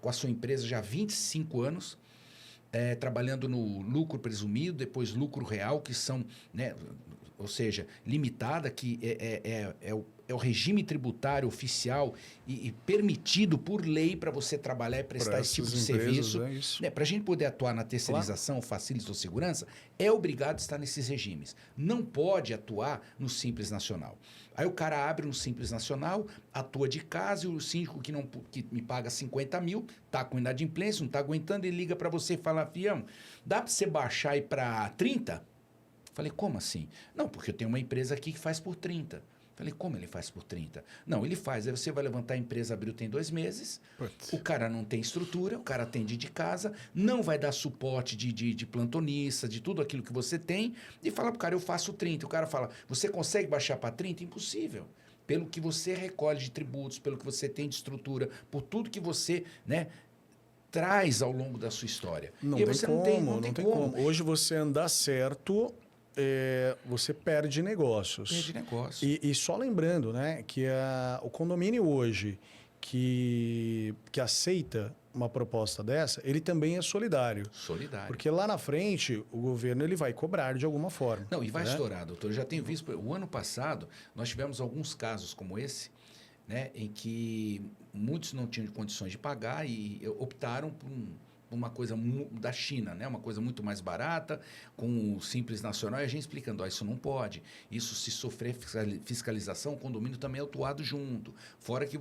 com a sua empresa já há 25 anos, trabalhando no lucro presumido, depois lucro real, que são, né, ou seja, limitada, que é o regime tributário oficial e permitido por lei para você trabalhar e prestar esse tipo de serviço. Para a gente poder atuar na terceirização, facilitação ou segurança, é obrigado a estar nesses regimes. Não pode atuar no Simples Nacional. Aí o cara abre um Simples Nacional, atua de casa, e o síndico que me paga 50 mil, está com inadimplência, não está aguentando, ele liga para você e fala, fião, dá para você baixar aí para 30? Falei, como assim? Não, porque eu tenho uma empresa aqui que faz por 30. Falei, como ele faz por 30? Não, ele faz. Aí você vai levantar a empresa, abriu tem 2 meses, o cara não tem estrutura, o cara atende de casa, não vai dar suporte de plantonista, de tudo aquilo que você tem, e fala pro cara, eu faço 30. O cara fala, você consegue baixar para 30? Impossível. Pelo que você recolhe de tributos, pelo que você tem de estrutura, por tudo que você, né, traz ao longo da sua história. Não tem como. Hoje você andar certo... você perde negócios. Perde negócios. E só lembrando, né, que o condomínio hoje que aceita uma proposta dessa, ele também é solidário. Solidário. Porque lá na frente, o governo ele vai cobrar de alguma forma. Não, e vai estourar, doutor. Eu já tenho visto, o ano passado, nós tivemos alguns casos como esse, né, em que muitos não tinham condições de pagar e optaram por uma coisa da China, né? Uma coisa muito mais barata, com o Simples Nacional, e a gente explicando, isso não pode. Isso, se sofrer fiscalização, o condomínio também é autuado junto. Fora que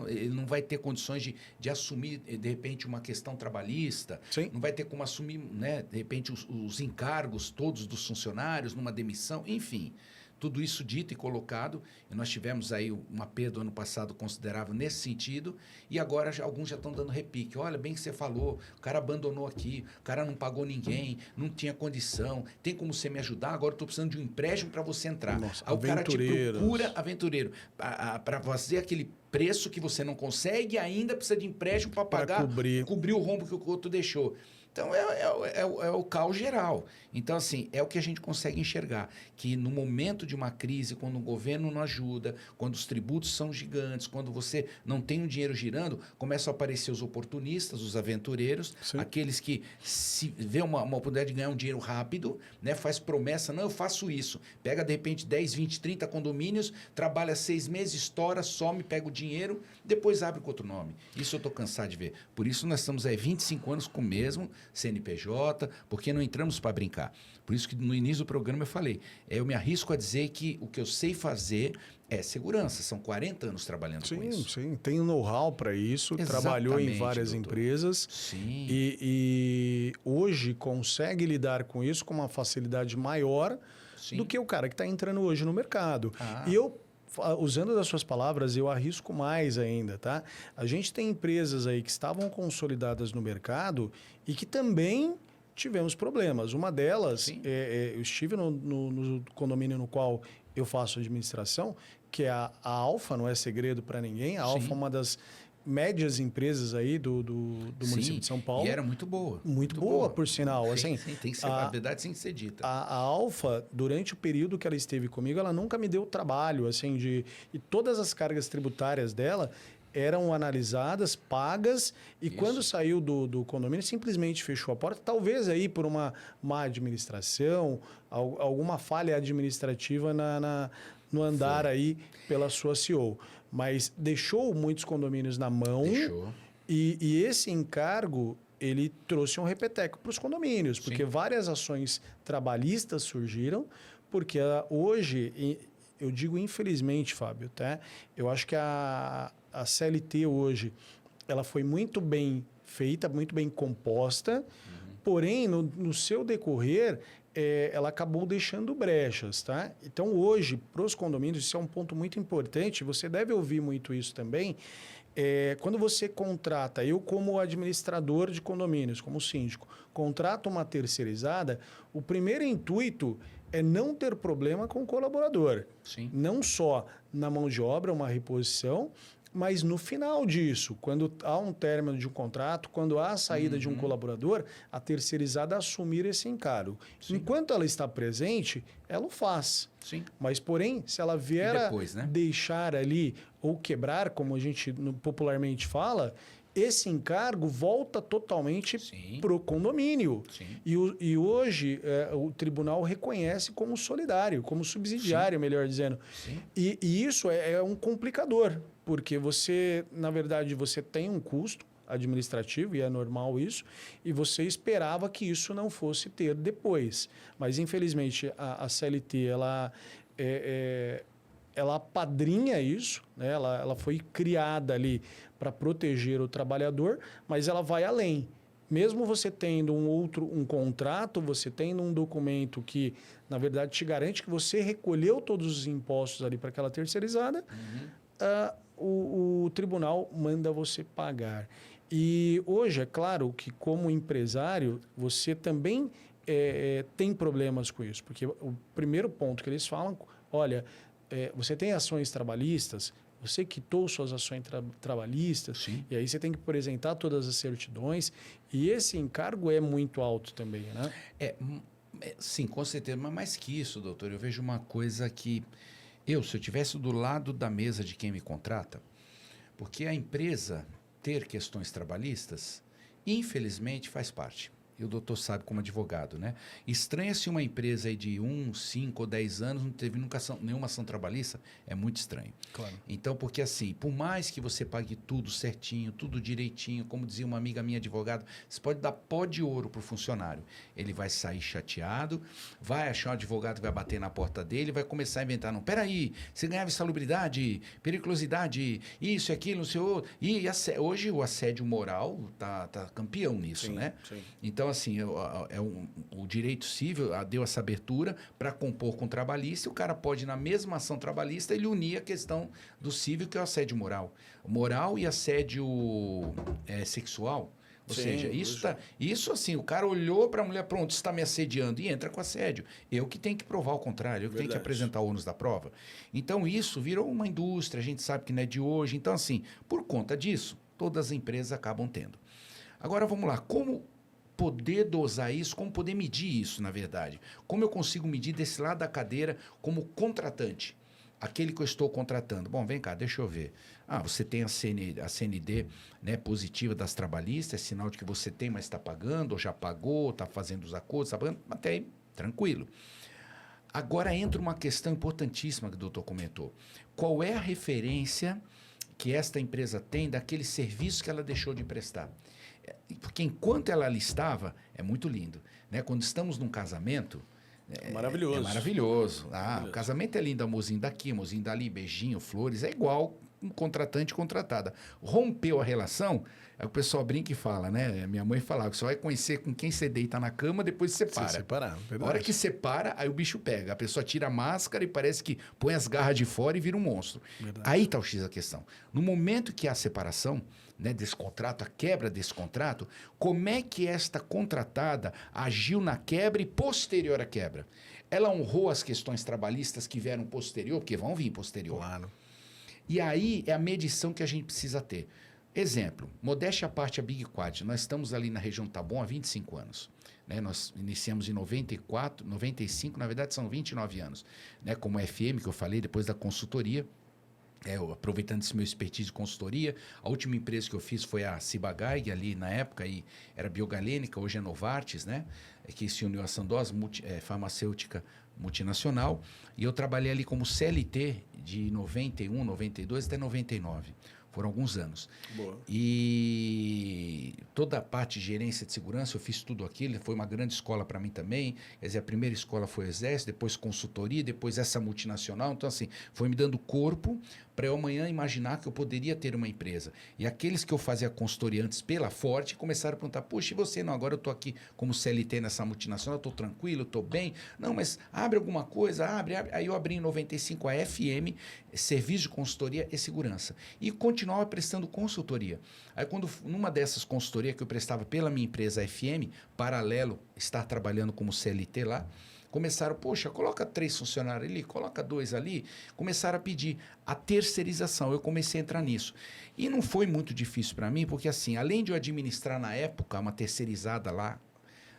ele não vai ter condições de assumir, de repente, uma questão trabalhista. Sim. Não vai ter como assumir, né, de repente, os encargos todos dos funcionários, numa demissão, enfim. Tudo isso dito e colocado, e nós tivemos aí uma perda ano passado considerável nesse sentido, e agora alguns já estão dando repique. Olha, bem que você falou, o cara abandonou aqui, o cara não pagou ninguém, não tinha condição, tem como você me ajudar? Agora eu estou precisando de um empréstimo para você entrar. Nossa, aí o cara te procura, aventureiro, para fazer aquele preço que você não consegue e ainda precisa de empréstimo para pagar, cobrir o rombo que o outro deixou. Então, é o caos geral. Então, assim, é o que a gente consegue enxergar. Que no momento de uma crise, quando o governo não ajuda, quando os tributos são gigantes, quando você não tem o dinheiro girando, começam a aparecer os oportunistas, os aventureiros, sim, aqueles que se vê uma oportunidade de ganhar um dinheiro rápido, né, faz promessa, não, eu faço isso. Pega, de repente, 10, 20, 30 condomínios, trabalha 6 meses, estoura, some, pega o dinheiro, depois abre com outro nome. Isso eu estou cansado de ver. Por isso nós estamos aí 25 anos com o mesmo CNPJ, porque não entramos para brincar. Por isso que no início do programa eu falei, eu me arrisco a dizer que o que eu sei fazer é segurança. São 40 anos trabalhando com isso. Sim, tem know-how para isso, trabalhou em várias empresas. Sim. E hoje consegue lidar com isso com uma facilidade maior, sim, do que o cara que está entrando hoje no mercado. E eu, usando das suas palavras, eu arrisco mais ainda, tá? A gente tem empresas aí que estavam consolidadas no mercado e que também tivemos problemas. Uma delas, eu estive no condomínio no qual eu faço administração, que é a Alfa, não é segredo para ninguém. A Alfa é uma das médias empresas aí do município de São Paulo. E era muito boa. Muito boa, por sinal. Sim, assim, tem que ser, a verdade tem que ser dita. A Alfa, durante o período que ela esteve comigo, ela nunca me deu trabalho, assim, e todas as cargas tributárias dela eram analisadas, pagas, e quando saiu do condomínio, simplesmente fechou a porta, talvez aí por uma má administração, alguma falha administrativa no andar aí pela sua CEO. Mas deixou muitos condomínios na mão. Deixou. E esse encargo, ele trouxe um repeteco para os condomínios, porque várias ações trabalhistas surgiram, porque hoje, eu digo infelizmente, Fábio, tá? Eu acho que a CLT hoje, ela foi muito bem feita, muito bem composta, porém, no seu decorrer, ela acabou deixando brechas, tá? Então, hoje, para os condomínios, isso é um ponto muito importante, você deve ouvir muito isso também, quando você contrata, eu como administrador de condomínios, como síndico, contrato uma terceirizada, o primeiro intuito é não ter problema com o colaborador. Sim. Não só na mão de obra, uma reposição, mas no final disso, quando há um término de um contrato, quando há a saída de um colaborador, a terceirizada assumir esse encargo. Sim. Enquanto ela está presente, ela o faz. Sim. Mas, porém, se ela vier depois, né? deixar ali ou quebrar, como a gente popularmente fala, esse encargo volta totalmente para o condomínio. Sim. E hoje o tribunal reconhece como solidário, como subsidiário, melhor dizendo. Sim. E isso é um complicador, porque você, na verdade, você tem um custo administrativo, e é normal isso, e você esperava que isso não fosse ter depois. Mas, infelizmente, a CLT, ela apadrinha isso, né? Ela foi criada ali para proteger o trabalhador, mas ela vai além. Mesmo você tendo um contrato, você tendo um documento que, na verdade, te garante que você recolheu todos os impostos ali para aquela terceirizada, o tribunal manda você pagar. E hoje, é claro que, como empresário, você também tem problemas com isso, porque o primeiro ponto que eles falam, olha, você tem ações trabalhistas, você quitou suas ações trabalhistas, Sim. e aí você tem que apresentar todas as certidões, e esse encargo é muito alto também, né? Sim, com certeza. Mas mais que isso, doutor, eu vejo uma coisa que se eu estivesse do lado da mesa de quem me contrata, porque a empresa ter questões trabalhistas, infelizmente, faz parte. E o doutor sabe como advogado, né? Estranha-se uma empresa aí de 1, 5 ou 10 anos não teve nunca nenhuma ação trabalhista, é muito estranho. Claro. Então, porque assim, por mais que você pague tudo certinho, tudo direitinho, como dizia uma amiga minha advogada, você pode dar pó de ouro para o funcionário. Ele vai sair chateado, vai achar um advogado que vai bater na porta dele, vai começar a inventar, não, peraí, você ganhava insalubridade, periculosidade, isso e aquilo, não sei o... E hoje o assédio moral tá campeão nisso, Sim, né? sim. Então, assim, o direito civil deu essa abertura para compor com o trabalhista, e o cara pode, na mesma ação trabalhista, ele unir a questão do civil, que é o assédio moral. Moral e assédio sexual. Ou seja, isso assim, o cara olhou para a mulher, pronto, está me assediando, e entra com assédio. Eu que tenho que provar o contrário, eu que tenho que apresentar o ônus da prova. Então, isso virou uma indústria, a gente sabe que não é de hoje. Então, assim, por conta disso, todas as empresas acabam tendo. Agora, vamos lá, como poder dosar isso, como poder medir isso, na verdade? Como eu consigo medir desse lado da cadeira como contratante? Aquele que eu estou contratando. Bom, vem cá, deixa eu ver. Você tem a CND, né, positiva das trabalhistas, é sinal de que você tem, mas está pagando, ou já pagou, está fazendo os acordos, está pagando, até aí, tranquilo. Agora entra uma questão importantíssima que o doutor comentou. Qual é a referência que esta empresa tem daquele serviço que ela deixou de prestar? Porque enquanto ela listava, é muito lindo, né? Quando estamos num casamento, maravilhoso. É maravilhoso. O casamento é lindo, amorzinho daqui, amorzinho dali, beijinho, flores, é igual um contratante e contratada. Rompeu a relação, o pessoal brinca e fala, né? Minha mãe falava que você vai conhecer com quem você deita na cama, depois separa. Se separar, verdade. A hora que separa, aí o bicho pega. A pessoa tira a máscara e parece que põe as garras de fora e vira um monstro. Verdade. Aí está o X da questão. No momento que há a separação, né, desse contrato, a quebra desse contrato, como é que esta contratada agiu na quebra e posterior à quebra? Ela honrou as questões trabalhistas que vieram posterior, porque vão vir posterior. Claro. E aí é a medição que a gente precisa ter. Exemplo, modéstia à parte, a Big Quad. Nós estamos ali na região Taboão há 25 anos. Né? Nós iniciamos em 94, 95, na verdade são 29 anos. Né? Como FM, que eu falei, depois da consultoria. Aproveitando esse meu expertise de consultoria, a última empresa que eu fiz foi a Ciba-Geigy, ali na época, e era biogalênica, hoje é Novartis, né? Que se uniu a Sandoz, farmacêutica multinacional, e eu trabalhei ali como CLT de 91, 92 até 99. Foram alguns anos. Boa. E toda a parte de gerência de segurança, eu fiz tudo aquilo, foi uma grande escola para mim também. Quer dizer, a primeira escola foi o Exército, depois consultoria, depois essa multinacional. Então, assim, foi me dando corpo para eu amanhã imaginar que eu poderia ter uma empresa. E aqueles que eu fazia consultoria antes pela Forte começaram a perguntar, puxa, e você? Não, agora eu estou aqui como CLT nessa multinacional, estou tranquilo, estou bem. Não, mas abre alguma coisa, abre. Aí eu abri em 95 a FM, Serviço de Consultoria e Segurança. E continuava prestando consultoria. Aí quando, numa dessas consultorias que eu prestava pela minha empresa FM, paralelo, estar trabalhando como CLT lá, começaram, poxa, coloca 3 funcionários ali, coloca 2 ali. Começaram a pedir a terceirização. Eu comecei a entrar nisso. E não foi muito difícil para mim, porque assim, além de eu administrar na época uma terceirizada lá,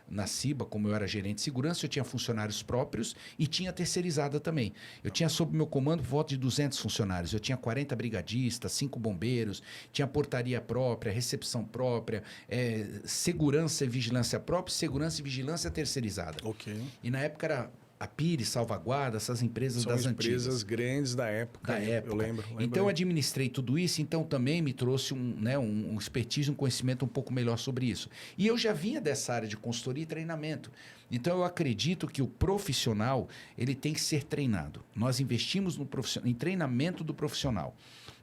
na CIBA, como eu era gerente de segurança, eu tinha funcionários próprios e tinha terceirizada também. Eu tinha sob meu comando por volta de 200 funcionários. Eu tinha 40 brigadistas, 5 bombeiros, tinha portaria própria, recepção própria, segurança e vigilância própria, segurança e vigilância terceirizada. Ok. E na época era a Pires, Salvaguarda, essas empresas São das antigas. empresas grandes da época. Eu lembro. Então eu administrei tudo isso, então também me trouxe um expertise, um conhecimento um pouco melhor sobre isso. E eu já vinha dessa área de consultoria e treinamento. Então eu acredito que o profissional ele tem que ser treinado. Nós investimos em treinamento do profissional.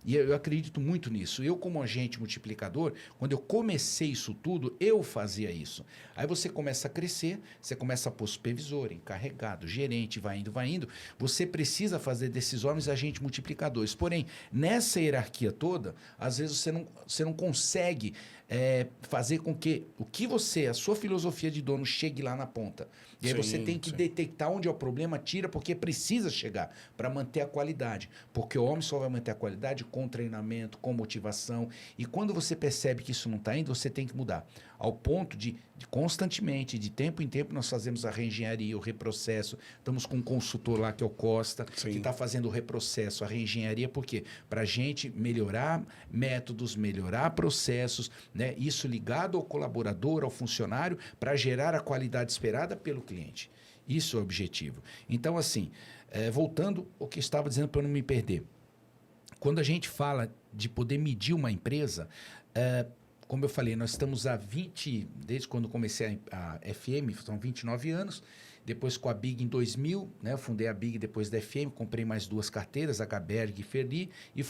E eu acredito muito nisso. Eu, como agente multiplicador, quando eu comecei isso tudo, eu fazia isso. Aí você começa a crescer, você começa a pôr supervisor, encarregado, gerente, vai indo. Você precisa fazer desses homens agentes multiplicadores. Porém, nessa hierarquia toda, às vezes você não consegue fazer com que a sua filosofia de dono chegue lá na ponta. E aí você tem que detectar onde é o problema, tira, porque precisa chegar para manter a qualidade. Porque o homem só vai manter a qualidade com treinamento, com motivação. E quando você percebe que isso não está indo, você tem que mudar. Ao ponto de constantemente, de tempo em tempo, nós fazemos a reengenharia, o reprocesso. Estamos com um consultor lá, que é o Costa, que está fazendo o reprocesso, a reengenharia. Por quê? Para a gente melhorar métodos, melhorar processos, né? Isso ligado ao colaborador, ao funcionário, para gerar a qualidade esperada pelo cliente. Isso é o objetivo. Então, assim, voltando ao que eu estava dizendo para eu não me perder. Quando a gente fala de poder medir uma empresa, como eu falei, nós estamos desde quando comecei a FM, são 29 anos, depois com a Big em 2000, né, eu fundei a Big depois da FM, comprei mais 2 carteiras, a Gaberg e Ferli, e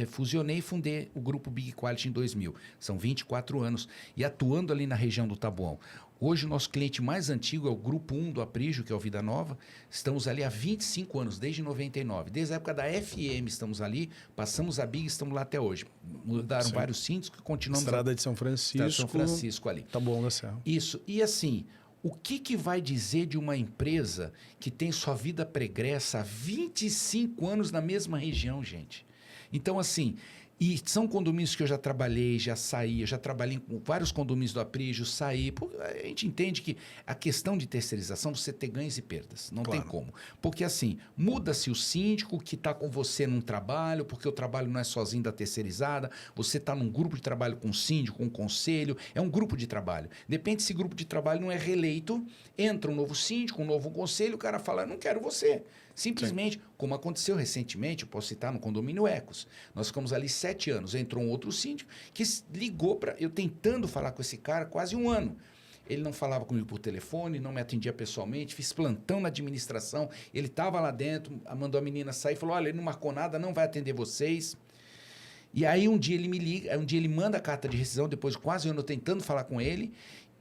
fusionei e fundei o grupo Big Quality em 2000. São 24 anos, e atuando ali na região do Taboão. Hoje o nosso cliente mais antigo é o Grupo 1 do Aprígio, que é o Vida Nova. Estamos ali há 25 anos, desde 99. Desde a época da FM estamos ali, passamos a Big e estamos lá até hoje. Mudaram vários síndicos que continuamos... Estrada de São Francisco. Estrada de São Francisco ali. Taboão da Serra. Isso. E assim, o que vai dizer de uma empresa que tem sua vida pregressa há 25 anos na mesma região, gente? Então, assim... E são condomínios que eu já trabalhei, já saí, eu já trabalhei com vários condomínios do Aprígio, saí. A gente entende que a questão de terceirização, você tem ganhos e perdas, não tem como. Porque assim, muda-se o síndico que está com você num trabalho, porque o trabalho não é sozinho da terceirizada, você está num grupo de trabalho com o síndico, com o conselho, é um grupo de trabalho. Depende se esse grupo de trabalho não é reeleito, entra um novo síndico, um novo conselho, o cara fala, não quero você. Simplesmente, como aconteceu recentemente, eu posso citar no condomínio Ecos. Nós ficamos ali 7 anos. Entrou um outro síndico que ligou para... Eu tentando falar com esse cara quase 1 ano. Ele não falava comigo por telefone, não me atendia pessoalmente, fiz plantão na administração. Ele estava lá dentro, mandou a menina sair e falou, olha, ele não marcou nada, não vai atender vocês. E aí um dia ele me liga, um dia ele manda a carta de rescisão, depois de quase 1 ano tentando falar com ele.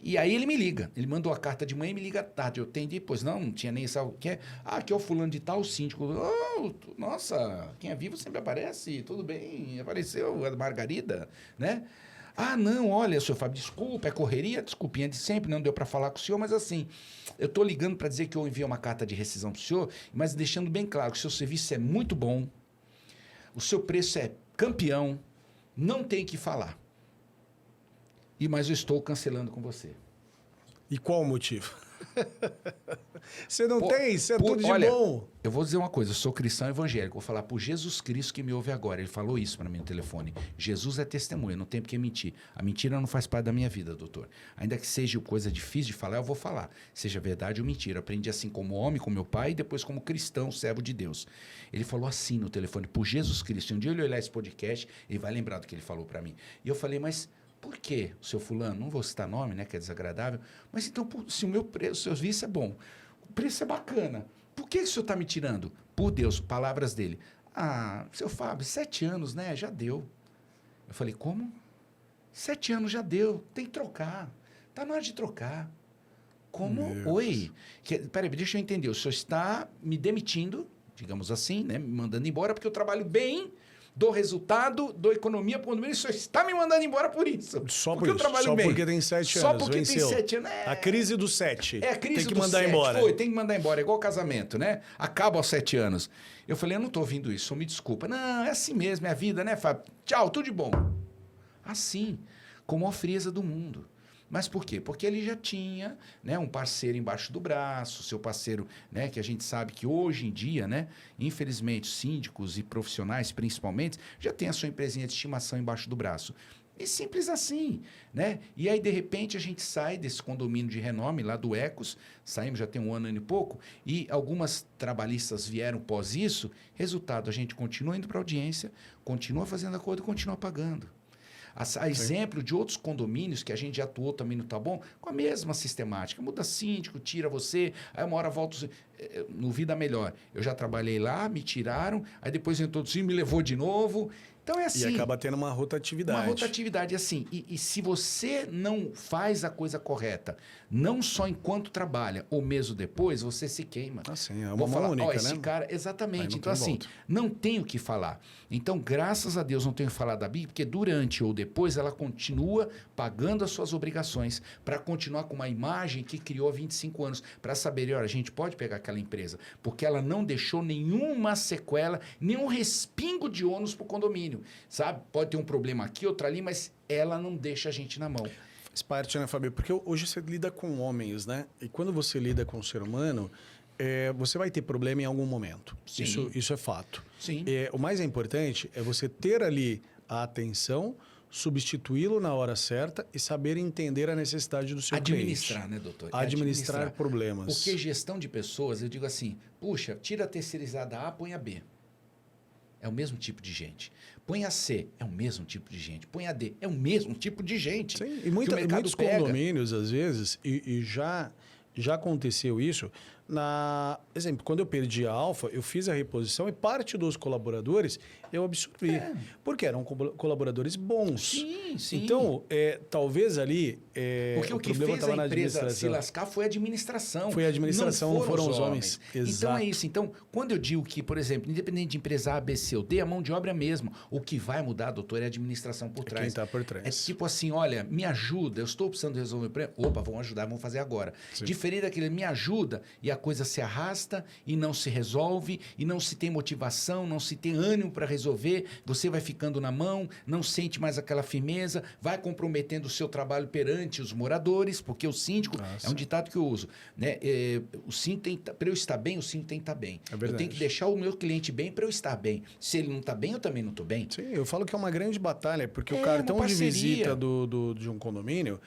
E aí ele me liga. Ele mandou a carta de manhã e me liga à tarde. Eu atendi, pois não tinha nem essa... aqui é o fulano de tal, síndico. Oh, nossa, quem é vivo sempre aparece. Tudo bem, apareceu a Margarida, né? Ah, não, olha, senhor Fábio, desculpa, é correria, desculpinha de sempre, não deu para falar com o senhor, mas assim, eu estou ligando para dizer que eu enviei uma carta de rescisão para o senhor, mas deixando bem claro que o seu serviço é muito bom, o seu preço é campeão, não tem que falar. Mas eu estou cancelando com você. E qual o motivo? Você não tem? Você é tudo de bom. Eu vou dizer uma coisa, eu sou cristão evangélico, vou falar por Jesus Cristo que me ouve agora. Ele falou isso para mim no telefone. Jesus é testemunha, não tem por que mentir. A mentira não faz parte da minha vida, doutor. Ainda que seja coisa difícil de falar, eu vou falar. Seja verdade ou mentira. Eu aprendi assim como homem, como meu pai, e depois como cristão, servo de Deus. Ele falou assim no telefone, por Jesus Cristo. Um dia ele olhar esse podcast, ele vai lembrar do que ele falou para mim. E eu falei, mas... Por quê, seu fulano? Não vou citar nome, né, que é desagradável. Mas então, se o meu preço, o seu serviço é bom, o preço é bacana, por que o senhor está me tirando? Por Deus, palavras dele. Ah, seu Fábio, 7 anos, né? Já deu. Eu falei, como? 7 anos já deu, tem que trocar. Está na hora de trocar. Como? Oi? Peraí, deixa eu entender. O senhor está me demitindo, digamos assim, né? Me mandando embora, porque eu trabalho bem... do resultado, dou economia para o condomínio, só está me mandando embora por isso. Só por isso. Eu trabalho só bem. Porque tem 7 anos. Só porque venceu. tem 7 anos. A crise do 7. É a crise tem que do mandar 7. embora. Foi, tem que mandar embora. É igual casamento, né? Acaba aos 7 anos. Eu falei, eu não estou ouvindo isso, me desculpa. Não, é assim mesmo, é a vida, né, Fábio? Tchau, tudo de bom. Assim, com a maior frieza do mundo. Mas por quê? Porque ele já tinha, né, um parceiro embaixo do braço, seu parceiro, né, que a gente sabe que hoje em dia, né, infelizmente, síndicos e profissionais, principalmente, já tem a sua empresinha de estimação embaixo do braço. E simples assim, né? E aí, de repente, a gente sai desse condomínio de renome, lá do Ecos, saímos já tem um ano e pouco, e algumas trabalhistas vieram pós isso, resultado, a gente continua indo para audiência, continua fazendo acordo e continua pagando. A exemplo de outros condomínios que a gente já atuou também no Tá Bom, com a mesma sistemática. Muda síndico, tira você, aí uma hora volta no Vida Melhor. Eu já trabalhei lá, me tiraram, aí depois entrou o síndico, me levou de novo. Então é assim. E acaba tendo uma rotatividade. Uma rotatividade assim. E se você não faz a coisa correta, não só enquanto trabalha, ou mesmo depois, você se queima. Assim, é Vou uma mão falar, única, né? esse cara, exatamente. Então, assim, volta. não tenho o que falar. Então, graças a Deus, não tenho que falar da BIC, porque durante ou depois ela continua pagando as suas obrigações para continuar com uma imagem que criou há 25 anos. Para saber, olha, a gente pode pegar aquela empresa, porque ela não deixou nenhuma sequela, nenhum respingo de ônus para o condomínio. Sabe? Pode ter um problema aqui, outro ali, mas ela não deixa a gente na mão. Faz parte, né, Fábio? Porque hoje você lida com homens, né? E quando você lida com o ser humano, você vai ter problema em algum momento. Sim. Isso é fato. Sim. O mais importante é você ter ali a atenção, substituí-lo na hora certa e saber entender a necessidade do seu Administrar, cliente. né, doutor? Administrar problemas. Porque gestão de pessoas, eu digo assim, puxa, tira a terceirizada A, põe a B. É o mesmo tipo de gente. Põe a C, é o mesmo tipo de gente. Põe a D, é o mesmo tipo de gente. Sim, e muitos condomínios, às vezes, e já aconteceu isso. Exemplo, quando eu perdi a Alfa, eu fiz a reposição e parte dos colaboradores eu absorvi. Porque eram colaboradores bons. Sim, sim. Então, talvez ali. Porque o que fez a empresa se lascar foi a administração. Foi a administração, não foram os homens. Então Exato. é isso. Então, quando eu digo que, por exemplo, independente de empresa A, B, C ou D, a mão de obra é a mesma. O que vai mudar, doutor, é a administração por trás. Quem está por trás. É tipo assim, olha, me ajuda, eu estou precisando resolver o problema. Opa, vamos ajudar, vamos fazer agora. Sim. Diferente daquele, me ajuda, e a coisa se arrasta e não se resolve, e não se tem motivação, não se tem ânimo para resolver, você vai ficando na mão, não sente mais aquela firmeza, vai comprometendo o seu trabalho perante os moradores, porque o síndico, é um ditado que eu uso, né? O síndico para eu estar bem, o síndico tem que estar bem. Eu tenho que deixar o meu cliente bem para eu estar bem. Se ele não está bem, eu também não estou bem. Sim, eu falo que é uma grande batalha, porque o cartão de visita de um condomínio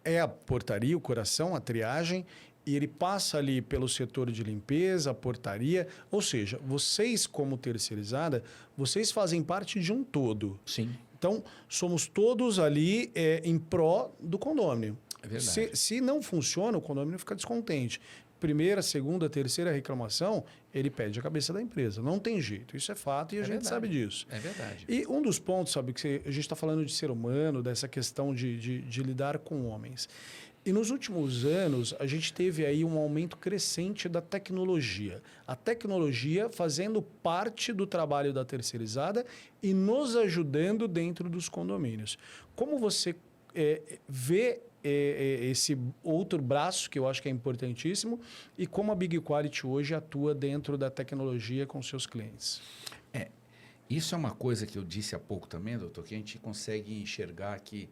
é a portaria, o coração, a triagem, e ele passa ali pelo setor de limpeza, a portaria, ou seja, vocês como terceirizada, vocês fazem parte de um todo. Sim. Então, somos todos ali em pró do condomínio. É verdade. Se não funciona, o condomínio fica descontente. Primeira, segunda, terceira reclamação, ele pede a cabeça da empresa. Não tem jeito, isso é fato e a gente sabe disso. É verdade. E um dos pontos, sabe, que a gente está falando de ser humano, dessa questão de lidar com homens. E nos últimos anos, a gente teve aí um aumento crescente da tecnologia. A tecnologia fazendo parte do trabalho da terceirizada e nos ajudando dentro dos condomínios. Como você vê esse outro braço, que eu acho que é importantíssimo, e como a Big Quality hoje atua dentro da tecnologia com seus clientes? Isso é uma coisa que eu disse há pouco também, doutor, que a gente consegue enxergar que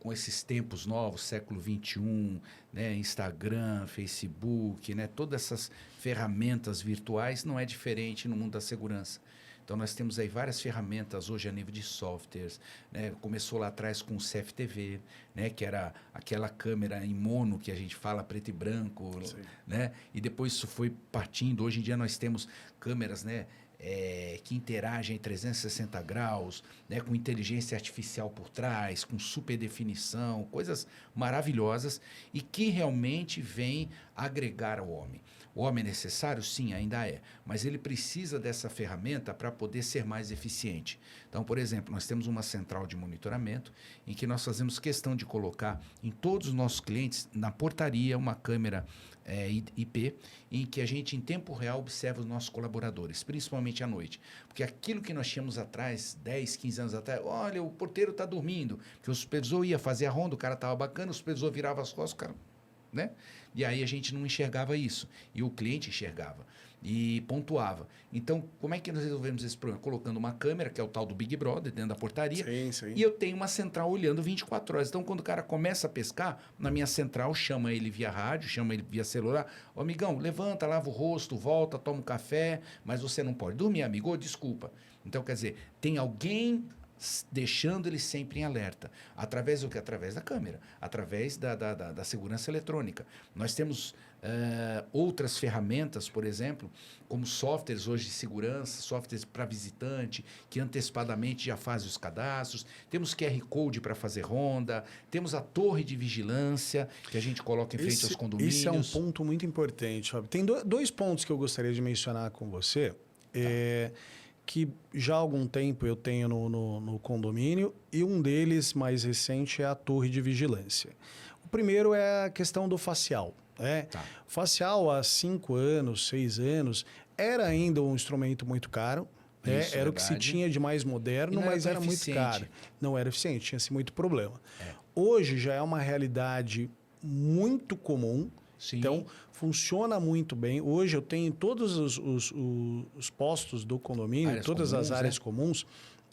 com esses tempos novos, século XXI, né, Instagram, Facebook, né, todas essas ferramentas virtuais, não é diferente no mundo da segurança. Então, nós temos aí várias ferramentas hoje a nível de softwares, né? Começou lá atrás com o CFTV, né? Que era aquela câmera em mono que a gente fala preto e branco, né? E depois isso foi partindo. Hoje em dia nós temos câmeras, né? Que interagem em 360 graus, né, com inteligência artificial por trás, com super definição, coisas maravilhosas e que realmente vêm agregar ao homem. O homem é necessário? Sim, ainda é, mas ele precisa dessa ferramenta para poder ser mais eficiente. Então, por exemplo, nós temos uma central de monitoramento em que nós fazemos questão de colocar em todos os nossos clientes, na portaria, uma câmera IP, em que a gente, em tempo real, observa os nossos colaboradores, principalmente à noite. Porque aquilo que nós tínhamos atrás, 10, 15 anos atrás, olha, o porteiro está dormindo, que o supervisor ia fazer a ronda, o cara estava bacana, o supervisor virava as costas, o cara né? E aí a gente não enxergava isso. E o cliente enxergava e pontuava. Então, como é que nós resolvemos esse problema? Colocando uma câmera, que é o tal do Big Brother, dentro da portaria. Sim, sim. E eu tenho uma central olhando 24 horas. Então, quando o cara começa a pescar, na minha central, chama ele via rádio, chama ele via celular. Ô, amigão, levanta, lava o rosto, volta, toma um café, mas você não pode dormir, amigo. Ô, desculpa. Então, quer dizer, tem alguém deixando ele sempre em alerta. Através do que? Através da câmera, através da segurança eletrônica. Nós temos outras ferramentas, por exemplo, como softwares hoje de segurança, softwares para visitante, que antecipadamente já fazem os cadastros. Temos QR Code para fazer ronda, temos a torre de vigilância, que a gente coloca em frente aos condomínios. Esse é um ponto muito importante, Fábio. Tem dois pontos que eu gostaria de mencionar com você. Que já há algum tempo eu tenho no condomínio, e um deles, mais recente, é a torre de vigilância. O primeiro é a questão do facial. Tá. Facial, há 5 anos, 6 anos, era ainda um instrumento muito caro. Isso, era o que se tinha de mais moderno, mas era muito caro. Não era eficiente, tinha-se muito problema. Hoje já é uma realidade muito comum. Sim. Então, funciona muito bem. Hoje eu tenho todos os postos do condomínio, todas as áreas comuns,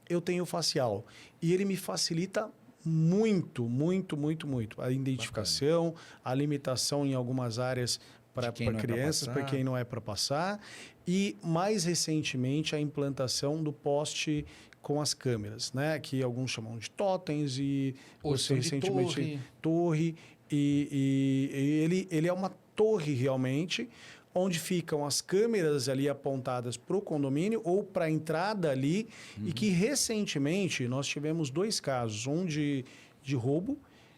eu tenho facial. E ele me facilita muito, muito, muito, muito. A identificação, a limitação em algumas áreas para crianças, para quem não é para passar. E, mais recentemente, a implantação do poste com as câmeras, né? Que alguns chamam de totens e você recentemente torre. E ele é uma torre realmente, onde ficam as câmeras ali apontadas para o condomínio ou para a entrada ali, e que recentemente nós tivemos 2 casos, um de roubo,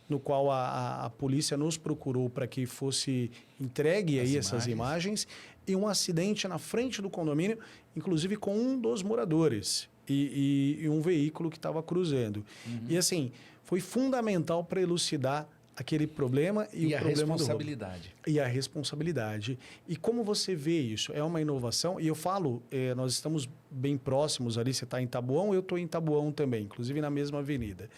no qual a polícia nos procurou para que fosse entregue aí essas imagens, e um acidente na frente do condomínio, inclusive com um dos moradores e um veículo que estava cruzando. E assim, foi fundamental para elucidar aquele problema e o problema do roubo. E a responsabilidade. E como você vê isso? É uma inovação. E eu falo, nós estamos bem próximos ali. Você está em Taboão, eu estou em Taboão também, inclusive na mesma avenida.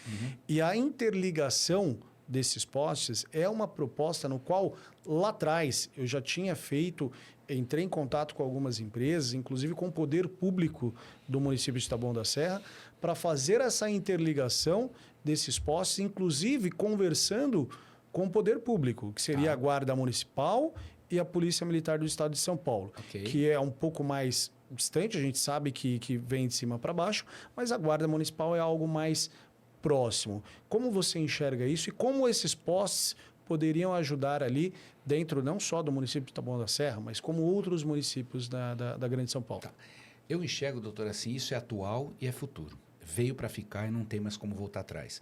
E a interligação desses postes é uma proposta no qual, lá atrás, eu já tinha feito, entrei em contato com algumas empresas, inclusive com o poder público do município de Taboão da Serra, para fazer essa interligação desses postes, inclusive conversando com o poder público, que seria a Guarda Municipal e a Polícia Militar do Estado de São Paulo, que é um pouco mais distante, a gente sabe que vem de cima para baixo, mas a Guarda Municipal é algo mais próximo. Como você enxerga isso e como esses postes poderiam ajudar ali dentro não só do município de Taboão da Serra, mas como outros municípios da Grande São Paulo? Eu enxergo, doutor, assim, isso é atual e é futuro. Veio para ficar e não tem mais como voltar atrás.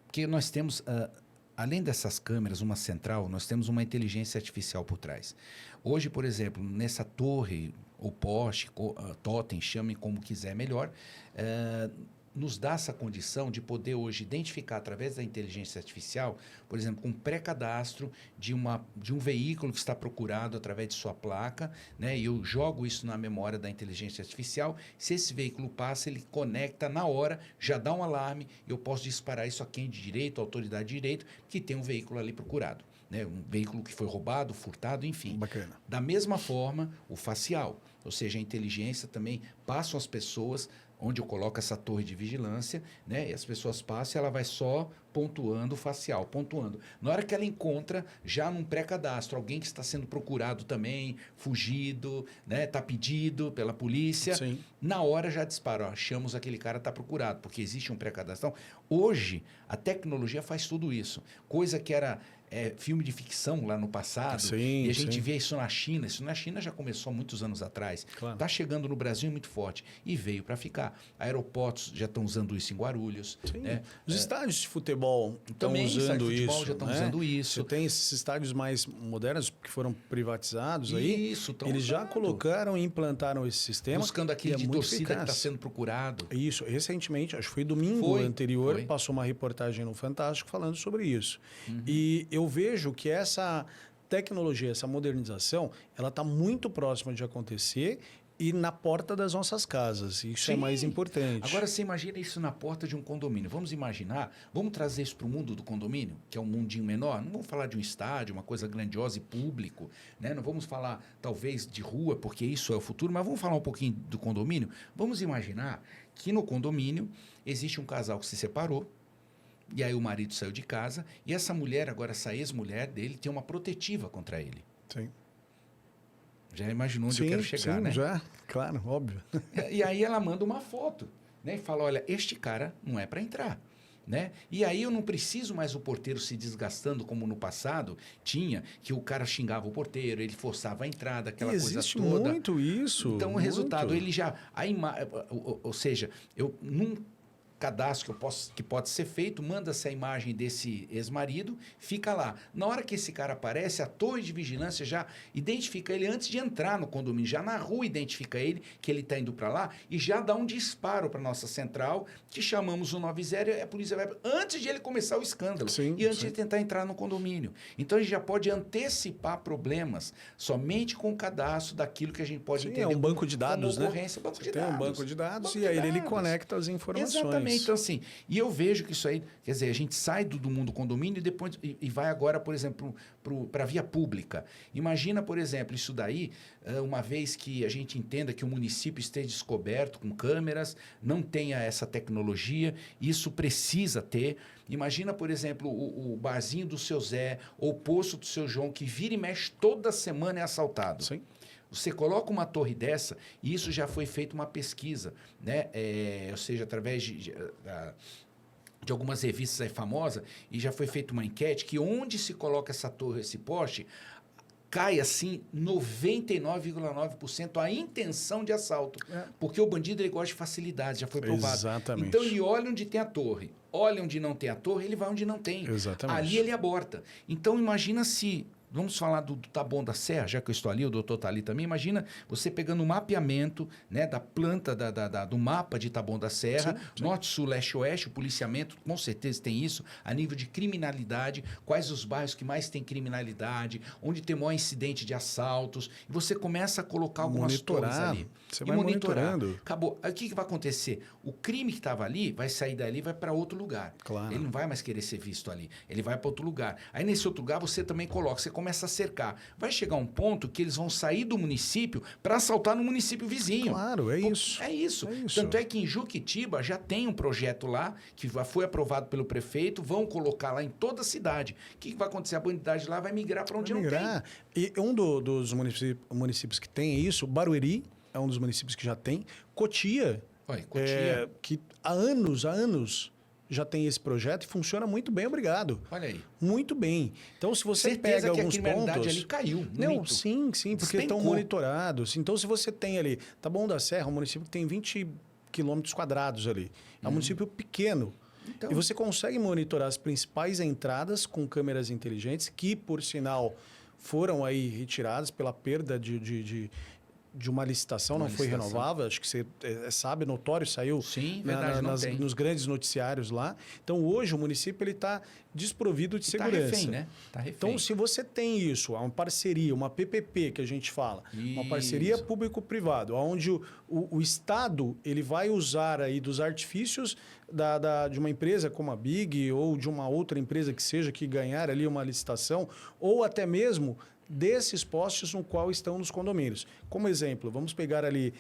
Porque nós temos, além dessas câmeras, uma central, nós temos uma inteligência artificial por trás. Hoje, por exemplo, nessa torre, ou poste, totem, chame como quiser melhor, nos dá essa condição de poder hoje identificar através da inteligência artificial, por exemplo, um pré-cadastro de um veículo que está procurado através de sua placa, né? E eu jogo isso na memória da inteligência artificial. Se esse veículo passa, ele conecta na hora, já dá um alarme, eu posso disparar isso a quem de direito, a autoridade de direito, que tem um veículo ali procurado, né? Um veículo que foi roubado, furtado, enfim. Bacana. Da mesma forma, o facial, ou seja, a inteligência também passa as pessoas onde eu coloco essa torre de vigilância, né? E as pessoas passam e ela vai só pontuando o facial, pontuando. Na hora que ela encontra, já num pré-cadastro, alguém que está sendo procurado também, fugido, né? Está pedido pela polícia, Sim. Na hora já dispara, achamos aquele cara está procurado, porque existe um pré-cadastrão. Hoje, a tecnologia faz tudo isso. Coisa que era filme de ficção lá no passado, sim, e a gente vê isso na China. Isso na China já começou há muitos anos atrás. Está chegando no Brasil muito forte e veio para ficar. Aeroportos já estão usando isso em Guarulhos. Né? Os estádios de futebol estão usando isso. Já estão usando isso. Você tem esses estádios mais modernos que foram privatizados aí. Isso, eles já colocaram e implantaram esse sistema. Buscando aquele de torcida que está sendo procurado. Isso. Recentemente, acho que foi domingo anterior, passou uma reportagem no Fantástico falando sobre isso. E eu vejo que essa tecnologia, essa modernização, ela está muito próxima de acontecer e na porta das nossas casas. Isso é Sim. mais importante. Agora você imagina isso na porta de um condomínio. Vamos imaginar, vamos trazer isso para o mundo do condomínio, que é um mundinho menor. Não vamos falar de um estádio, uma coisa grandiosa e público, né? Não vamos falar talvez de rua, porque isso é o futuro, mas vamos falar um pouquinho do condomínio. Vamos imaginar que no condomínio existe um casal que se separou, e aí o marido saiu de casa, e essa mulher, agora essa ex-mulher dele, tem uma protetiva contra ele. Sim. Já imaginou onde eu quero chegar, né? Já, claro, óbvio. E aí ela manda uma foto, né? E fala, olha, este cara não é para entrar. Né? E aí eu não preciso mais o porteiro se desgastando como no passado tinha, que o cara xingava o porteiro, ele forçava a entrada, aquela coisa toda. Existe muito isso. Então o resultado, ele já... Ou seja, eu num cadastro que pode ser feito, manda-se a imagem desse ex-marido, fica lá. Na hora que esse cara aparece, a torre de vigilância já identifica ele antes de entrar no condomínio, já na rua identifica ele, que ele está indo para lá, e já dá um disparo para nossa central, que chamamos o 90 e a polícia vai... Antes de ele começar o escândalo, e antes de tentar entrar no condomínio. Então, a gente já pode antecipar problemas somente com o cadastro daquilo que a gente pode entender. É um banco de dados, né? Tem um banco de dados e aí ele conecta as informações. Exatamente. Então, assim, e eu vejo que isso aí, quer dizer, a gente sai do mundo condomínio e depois e vai agora, por exemplo, para a via pública. Imagina, por exemplo, isso daí, uma vez que a gente entenda que o município esteja descoberto com câmeras, não tenha essa tecnologia, isso precisa ter. Imagina, por exemplo, o barzinho do seu Zé ou o poço do seu João, que vira e mexe toda semana é assaltado. Sim. Você coloca uma torre dessa, e isso já foi feita uma pesquisa, né? Ou seja, através de algumas revistas aí famosas, e já foi feita uma enquete que onde se coloca essa torre, esse poste, cai assim 99,9% a intenção de assalto. Porque o bandido ele gosta de facilidade, já foi provado. Exatamente. Então ele olha onde tem a torre, olha onde não tem a torre, ele vai onde não tem. Exatamente. Ali ele aborta. Então imagina se... Vamos falar do Taboão da Serra, já que eu estou ali, o doutor está ali também. Imagina você pegando o mapeamento, né, da planta do mapa de Taboão da Serra, sim. norte, sul, leste, oeste, o policiamento, com certeza tem isso, a nível de criminalidade, quais os bairros que mais tem criminalidade, onde tem maior incidente de assaltos, e você começa a colocar algumas torres ali. Você vai monitorando. Acabou. Aí o que vai acontecer? O crime que estava ali vai sair dali e vai para outro lugar. Claro. Ele não vai mais querer ser visto ali. Ele vai para outro lugar. Aí nesse outro lugar você também coloca, você começa a cercar. Vai chegar um ponto que eles vão sair do município para assaltar no município vizinho. Claro, é isso. É isso. É isso. Tanto é que em Juquitiba já tem um projeto lá que foi aprovado pelo prefeito, vão colocar lá em toda a cidade. O que vai acontecer? A bandidagem lá vai migrar para onde não tem. E um dos municípios que tem isso, Barueri, é um dos municípios que já tem. Cotia, que há anos já tem esse projeto e funciona muito bem, obrigado. Olha aí. Muito bem. Então, se você certeza pega que alguns a criminalidade pontos... ali caiu muito. Não, sim, porque estão monitorados. Então, se você tem ali... Taboão da Serra, um município que tem 20 quilômetros quadrados ali. É um município pequeno. Então, e você consegue monitorar as principais entradas com câmeras inteligentes, que, por sinal, foram aí retiradas pela perda de uma licitação, não foi renovável, acho que você sabe, notório, saiu. Sim, verdade, nos grandes noticiários lá. Então, hoje, o município está desprovido de segurança. Tá refém, né? Tá refém. Então, se você tem isso, uma parceria, uma PPP que a gente fala, uma parceria público-privado, onde o Estado ele vai usar aí dos artifícios de uma empresa como a Big ou de uma outra empresa que seja que ganhar ali uma licitação, ou até mesmo desses postes no qual estão nos condomínios. Como exemplo, vamos pegar ali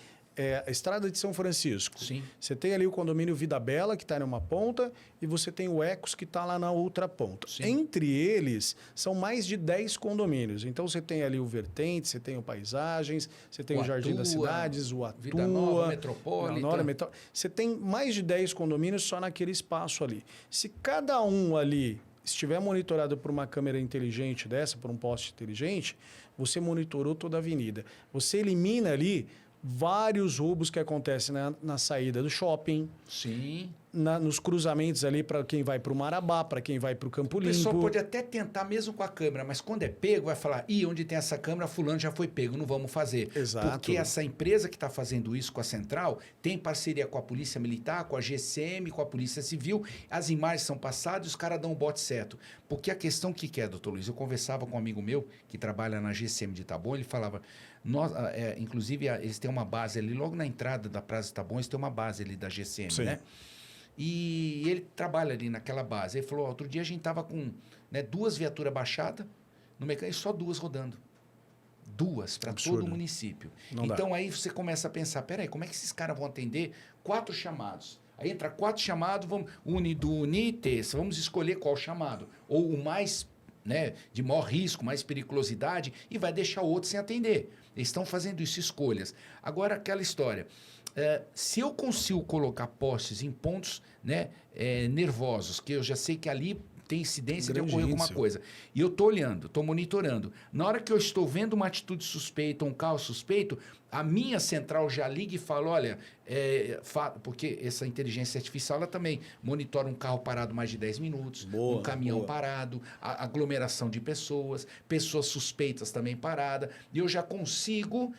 a Estrada de São Francisco. Sim. Você tem ali o condomínio Vida Bela, que está numa ponta, e você tem o Ecos, que está lá na outra ponta. Sim. Entre eles, são mais de 10 condomínios. Então, você tem ali o Vertente, você tem o Paisagens, você tem o Jardim das Cidades, o Atua, Vida Nova, Metropolitana. Você tem mais de 10 condomínios só naquele espaço ali. Se cada um ali estiver monitorado por uma câmera inteligente dessa, por um poste inteligente, você monitorou toda a avenida. Você elimina ali vários roubos que acontecem na saída do shopping. Sim. nos cruzamentos ali para quem vai para o Marabá, para quem vai para o Campo Limpo. O pessoal pode até tentar mesmo com a câmera, mas quando é pego, vai falar, onde tem essa câmera, fulano já foi pego, não vamos fazer. Exato. Porque essa empresa que está fazendo isso com a Central tem parceria com a Polícia Militar, com a GCM, com a Polícia Civil, as imagens são passadas e os caras dão o bote certo. Porque a questão que é, doutor Luiz, eu conversava com um amigo meu que trabalha na GCM de Taboão, ele falava, inclusive eles têm uma base ali, logo na entrada da Praça de Taboão, eles têm uma base ali da GCM, Sim. né? E ele trabalha ali naquela base. Ele falou, outro dia a gente tava com 2 viaturas baixadas no mecânico e só 2 rodando. 2 para todo o município. Não então dá. aí você começa a pensar, peraí, como é que esses caras vão atender 4 chamados? Aí entra 4 chamados, vamos vamos escolher qual chamado. Ou o mais, de maior risco, mais periculosidade, e vai deixar o outro sem atender. Eles estão fazendo isso, escolhas. Agora, aquela história... se eu consigo colocar postes em pontos nervosos, que eu já sei que ali tem incidência de ocorrer alguma coisa, e eu estou olhando, estou monitorando, na hora que eu estou vendo uma atitude suspeita, um carro suspeito, a minha central já liga e fala, olha, porque essa inteligência artificial ela também monitora um carro parado mais de 10 minutos, um caminhão parado, a aglomeração de pessoas suspeitas também paradas, e eu já consigo...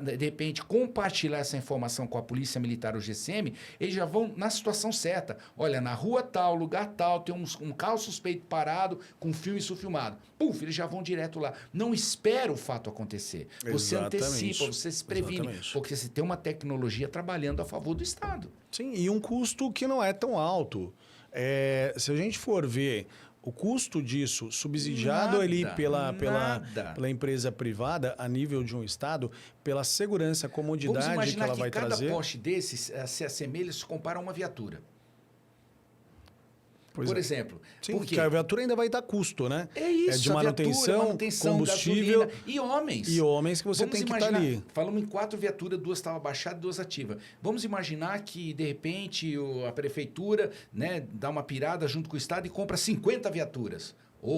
de repente, compartilhar essa informação com a Polícia Militar ou GCM, eles já vão na situação certa. Olha, na rua tal, lugar tal, tem um carro suspeito parado com filme filmado. Puf, eles já vão direto lá. Não espera o fato acontecer. Você antecipa, você se previne. Porque você tem uma tecnologia trabalhando a favor do Estado. Sim, e um custo que não é tão alto. Se a gente for ver... O custo disso, subsidiado ali pela empresa privada, a nível de um Estado, pela segurança, comodidade que ela vai trazer... Vamos imaginar que cada poste desses se assemelha, se compara a uma viatura. Por exemplo. Sim, porque a viatura ainda vai dar custo, né? É isso, de manutenção, combustível... Gasolina, e homens. E homens que você tem que estar ali. Falamos em 4 viaturas, 2 estavam baixadas e 2 ativas. Vamos imaginar que, de repente, a prefeitura dá uma pirada junto com o Estado e compra 50 viaturas.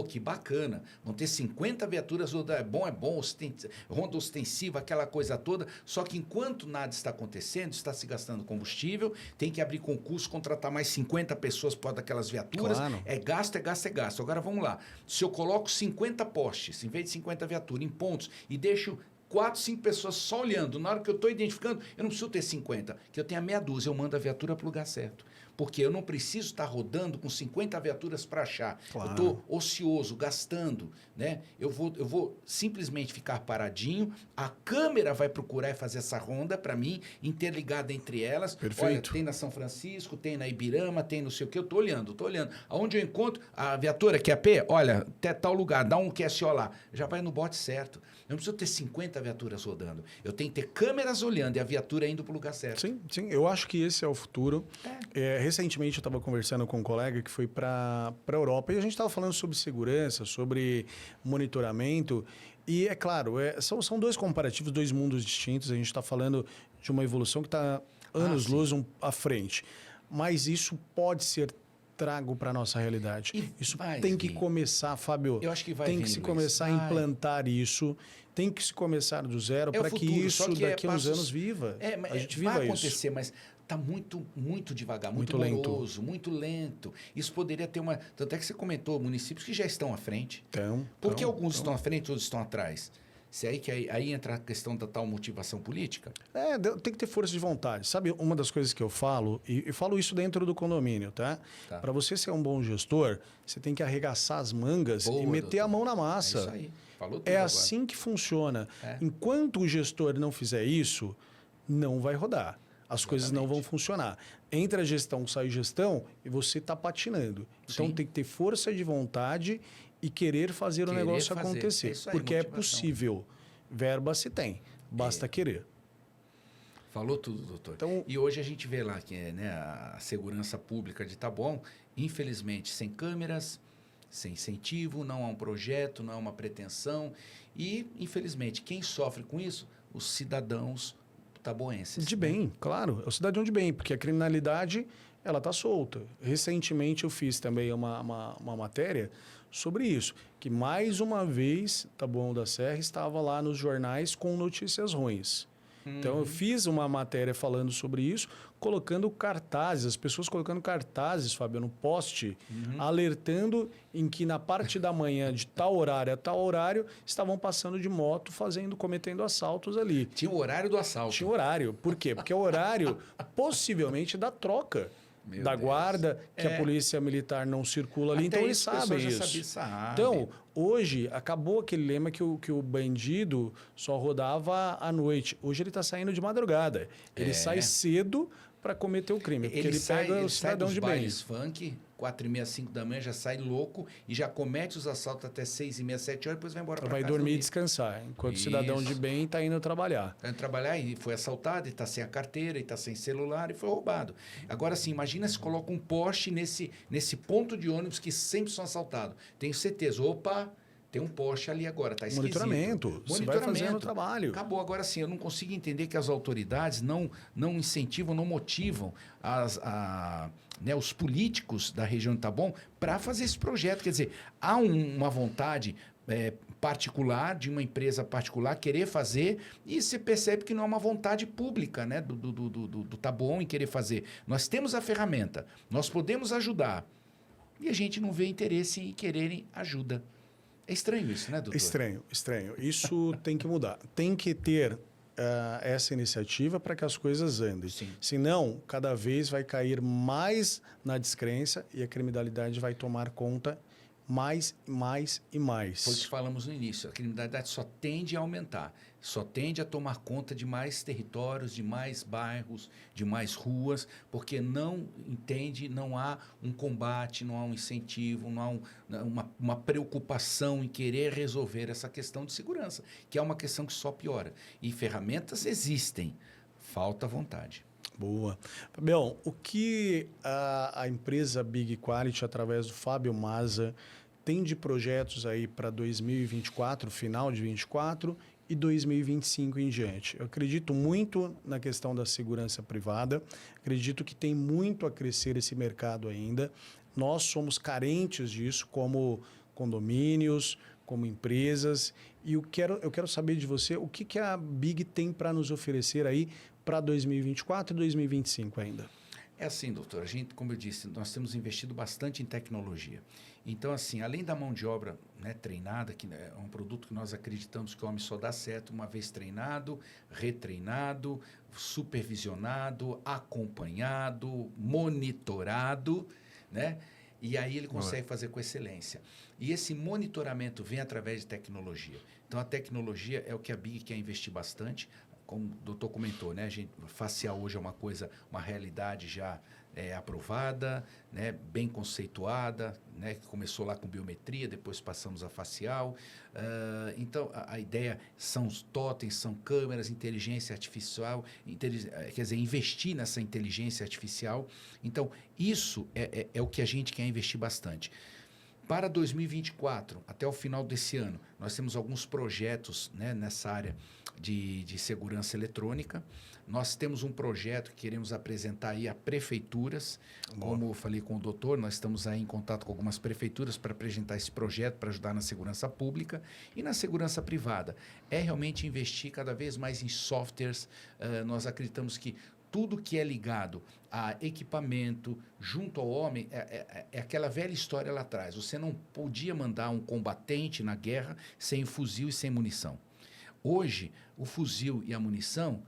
Que bacana. Vão ter 50 viaturas, é bom, ronda ostensiva, aquela coisa toda. Só que enquanto nada está acontecendo, está se gastando combustível, tem que abrir concurso, contratar mais 50 pessoas por daquelas viaturas. Claro. É gasto. Agora vamos lá. Se eu coloco 50 postes, em vez de 50 viaturas, em pontos, e deixo 4, 5 pessoas só olhando, na hora que eu estou identificando, eu não preciso ter 50, que eu tenho a meia dúzia, eu mando a viatura para o lugar certo. Porque eu não preciso estar rodando com 50 viaturas para achar. Claro. Eu estou ocioso, gastando. Eu vou simplesmente ficar paradinho, a câmera vai procurar e fazer essa ronda para mim, interligada entre elas. Perfeito. Olha, tem na São Francisco, tem na Ibirama, tem não sei o que, eu estou olhando. Aonde eu encontro a viatura QAP, olha, até tal lugar, dá um QSO lá, já vai no bote certo. Eu não preciso ter 50 viaturas rodando. Eu tenho que ter câmeras olhando e a viatura indo para o lugar certo. Sim, eu acho que esse é o futuro. Recentemente eu estava conversando com um colega que foi para a Europa e a gente estava falando sobre segurança, sobre monitoramento. E é claro, são 2 comparativos, 2 mundos distintos. A gente está falando de uma evolução que está anos-luz à frente. Mas isso pode ser trago para a nossa realidade. Isso tem que começar, Fábio. Eu acho que vai tem que se começar a implantar isso. Tem que se começar do zero para que isso daqui a uns anos viva. A gente viva vai acontecer, mas está muito, muito devagar, muito moroso, muito lento. Isso poderia ter uma... Tanto é que você comentou municípios que já estão à frente. Por que alguns estão à frente e outros estão atrás? Se aí entra a questão da tal motivação política? Tem que ter força de vontade. Sabe, uma das coisas que eu falo, e falo isso dentro do condomínio, tá? Para você ser um bom gestor, você tem que arregaçar as mangas e meter a mão na massa. É isso aí. Falou tudo assim que funciona. Enquanto o gestor não fizer isso, não vai rodar. As coisas não vão funcionar. Entra a gestão, sai gestão e você está patinando. Então tem que ter força de vontade e querer fazer o negócio acontecer. Porque é possível. Verba se tem. Basta querer. Falou tudo, doutor. Então, e hoje a gente vê lá que a segurança pública de Taboão, infelizmente, sem câmeras, sem incentivo, não há um projeto, não há uma pretensão. E, infelizmente, quem sofre com isso? Os cidadãos taboenses. De bem, claro. É o cidadão de bem, porque a criminalidade ela está solta. Recentemente eu fiz também uma matéria sobre isso, que mais uma vez Taboão da Serra estava lá nos jornais com notícias ruins. Então, eu fiz uma matéria falando sobre isso, colocando cartazes, as pessoas colocando cartazes, Fábio, no poste, alertando em que na parte da manhã, de tal horário a tal horário, estavam passando de moto, cometendo assaltos ali. Tinha o horário do assalto. Tinha horário. Por quê? Porque é o horário, possivelmente, da troca. Da guarda, que a polícia militar não circula ali, Até então eles isso, a pessoa sabem já isso. sabe. Então, hoje, acabou aquele lema que o bandido só rodava à noite. Hoje ele está saindo de madrugada. Ele sai cedo para cometer o crime, porque ele pega o cidadão de bem. Bailes funk, 4h30, 5 da manhã, já sai louco e já comete os assaltos até 6h30, 7 horas, depois vai embora para casa. Vai dormir e descansar, enquanto o cidadão de bem está indo trabalhar. Está indo trabalhar e foi assaltado, e está sem a carteira, e está sem celular, e foi roubado. Agora, sim, imagina se coloca um poste nesse ponto de ônibus que sempre são assaltados. Tenho certeza, opa... Tem um poste ali agora, está esquisito. Monitoramento. Você vai fazendo o trabalho. Acabou. Agora sim, eu não consigo entender que as autoridades não incentivam, não motivam os políticos da região de Taboão para fazer esse projeto. Quer dizer, há uma vontade particular, de uma empresa particular, querer fazer, e você percebe que não é uma vontade pública, né, do Taboão em querer fazer. Nós temos a ferramenta, nós podemos ajudar, e a gente não vê interesse em quererem ajuda. É estranho isso, né, doutor? Estranho. Isso tem que mudar. Tem que ter essa iniciativa para que as coisas andem. Sim. Senão, cada vez vai cair mais na descrença e a criminalidade vai tomar conta mais e mais. Foi o que falamos no início. A criminalidade só tende a aumentar. Só tende a tomar conta de mais territórios, de mais bairros, de mais ruas, porque não há um combate, não há um incentivo, não há uma preocupação em querer resolver essa questão de segurança, que é uma questão que só piora. E ferramentas existem, falta vontade. Boa. Fabião, o que a empresa Big Quality, através do Fábio Mazza, tem de projetos aí para 2024, final de 2024 e 2025 em diante? Eu acredito muito na questão da segurança privada, acredito que tem muito a crescer esse mercado ainda. Nós somos carentes disso como condomínios, como empresas, e eu quero saber de você o que a Big tem para nos oferecer aí para 2024 e 2025 ainda. É assim, doutor, como eu disse, nós temos investido bastante em tecnologia. Então, assim, além da mão de obra, né, treinada, que é um produto que nós acreditamos que o homem só dá certo uma vez treinado, retreinado, supervisionado, acompanhado, monitorado, né? E aí ele consegue fazer com excelência. E esse monitoramento vem através de tecnologia. Então, a tecnologia é o que a Big quer investir bastante. Como o doutor comentou, né? Facial hoje é uma realidade já aprovada, né? Bem conceituada, né? Que começou lá com biometria, depois passamos a facial. Então, a ideia são os totens, são câmeras, inteligência artificial, quer dizer, investir nessa inteligência artificial. Então, isso é o que a gente quer investir bastante. Para 2024, até o final desse ano, nós temos alguns projetos, né, nessa área de segurança eletrônica. Nós temos um projeto que queremos apresentar aí a prefeituras. Como eu falei com o doutor, nós estamos aí em contato com algumas prefeituras para apresentar esse projeto, para ajudar na segurança pública e na segurança privada. É realmente investir cada vez mais em softwares. Nós acreditamos que tudo que é ligado a equipamento junto ao homem é aquela velha história lá atrás. Você não podia mandar um combatente na guerra sem fuzil e sem munição. Hoje, o fuzil e a munição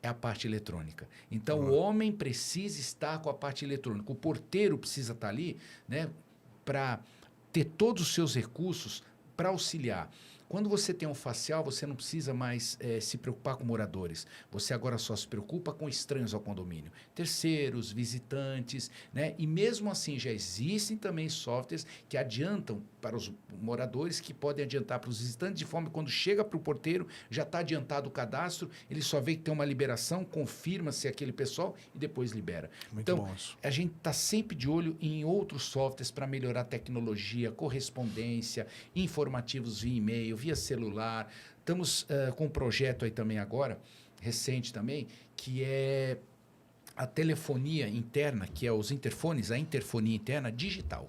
é a parte eletrônica. Então, o homem precisa estar com a parte eletrônica. O porteiro precisa estar ali, né, para ter todos os seus recursos para auxiliar. Quando você tem um facial, você não precisa mais se preocupar com moradores. Você agora só se preocupa com estranhos ao condomínio. Terceiros, visitantes, né? E mesmo assim já existem também softwares que adiantam para os moradores, que podem adiantar para os visitantes, de forma que quando chega para o porteiro, já está adiantado o cadastro, ele só vê que tem uma liberação, confirma-se aquele pessoal e depois libera. Muito bom. A gente está sempre de olho em outros softwares para melhorar a tecnologia, correspondência, informativos via e-mail, via celular. Estamos com um projeto aí também agora, recente também, que é a telefonia interna, que é os interfones, a interfonia interna digital.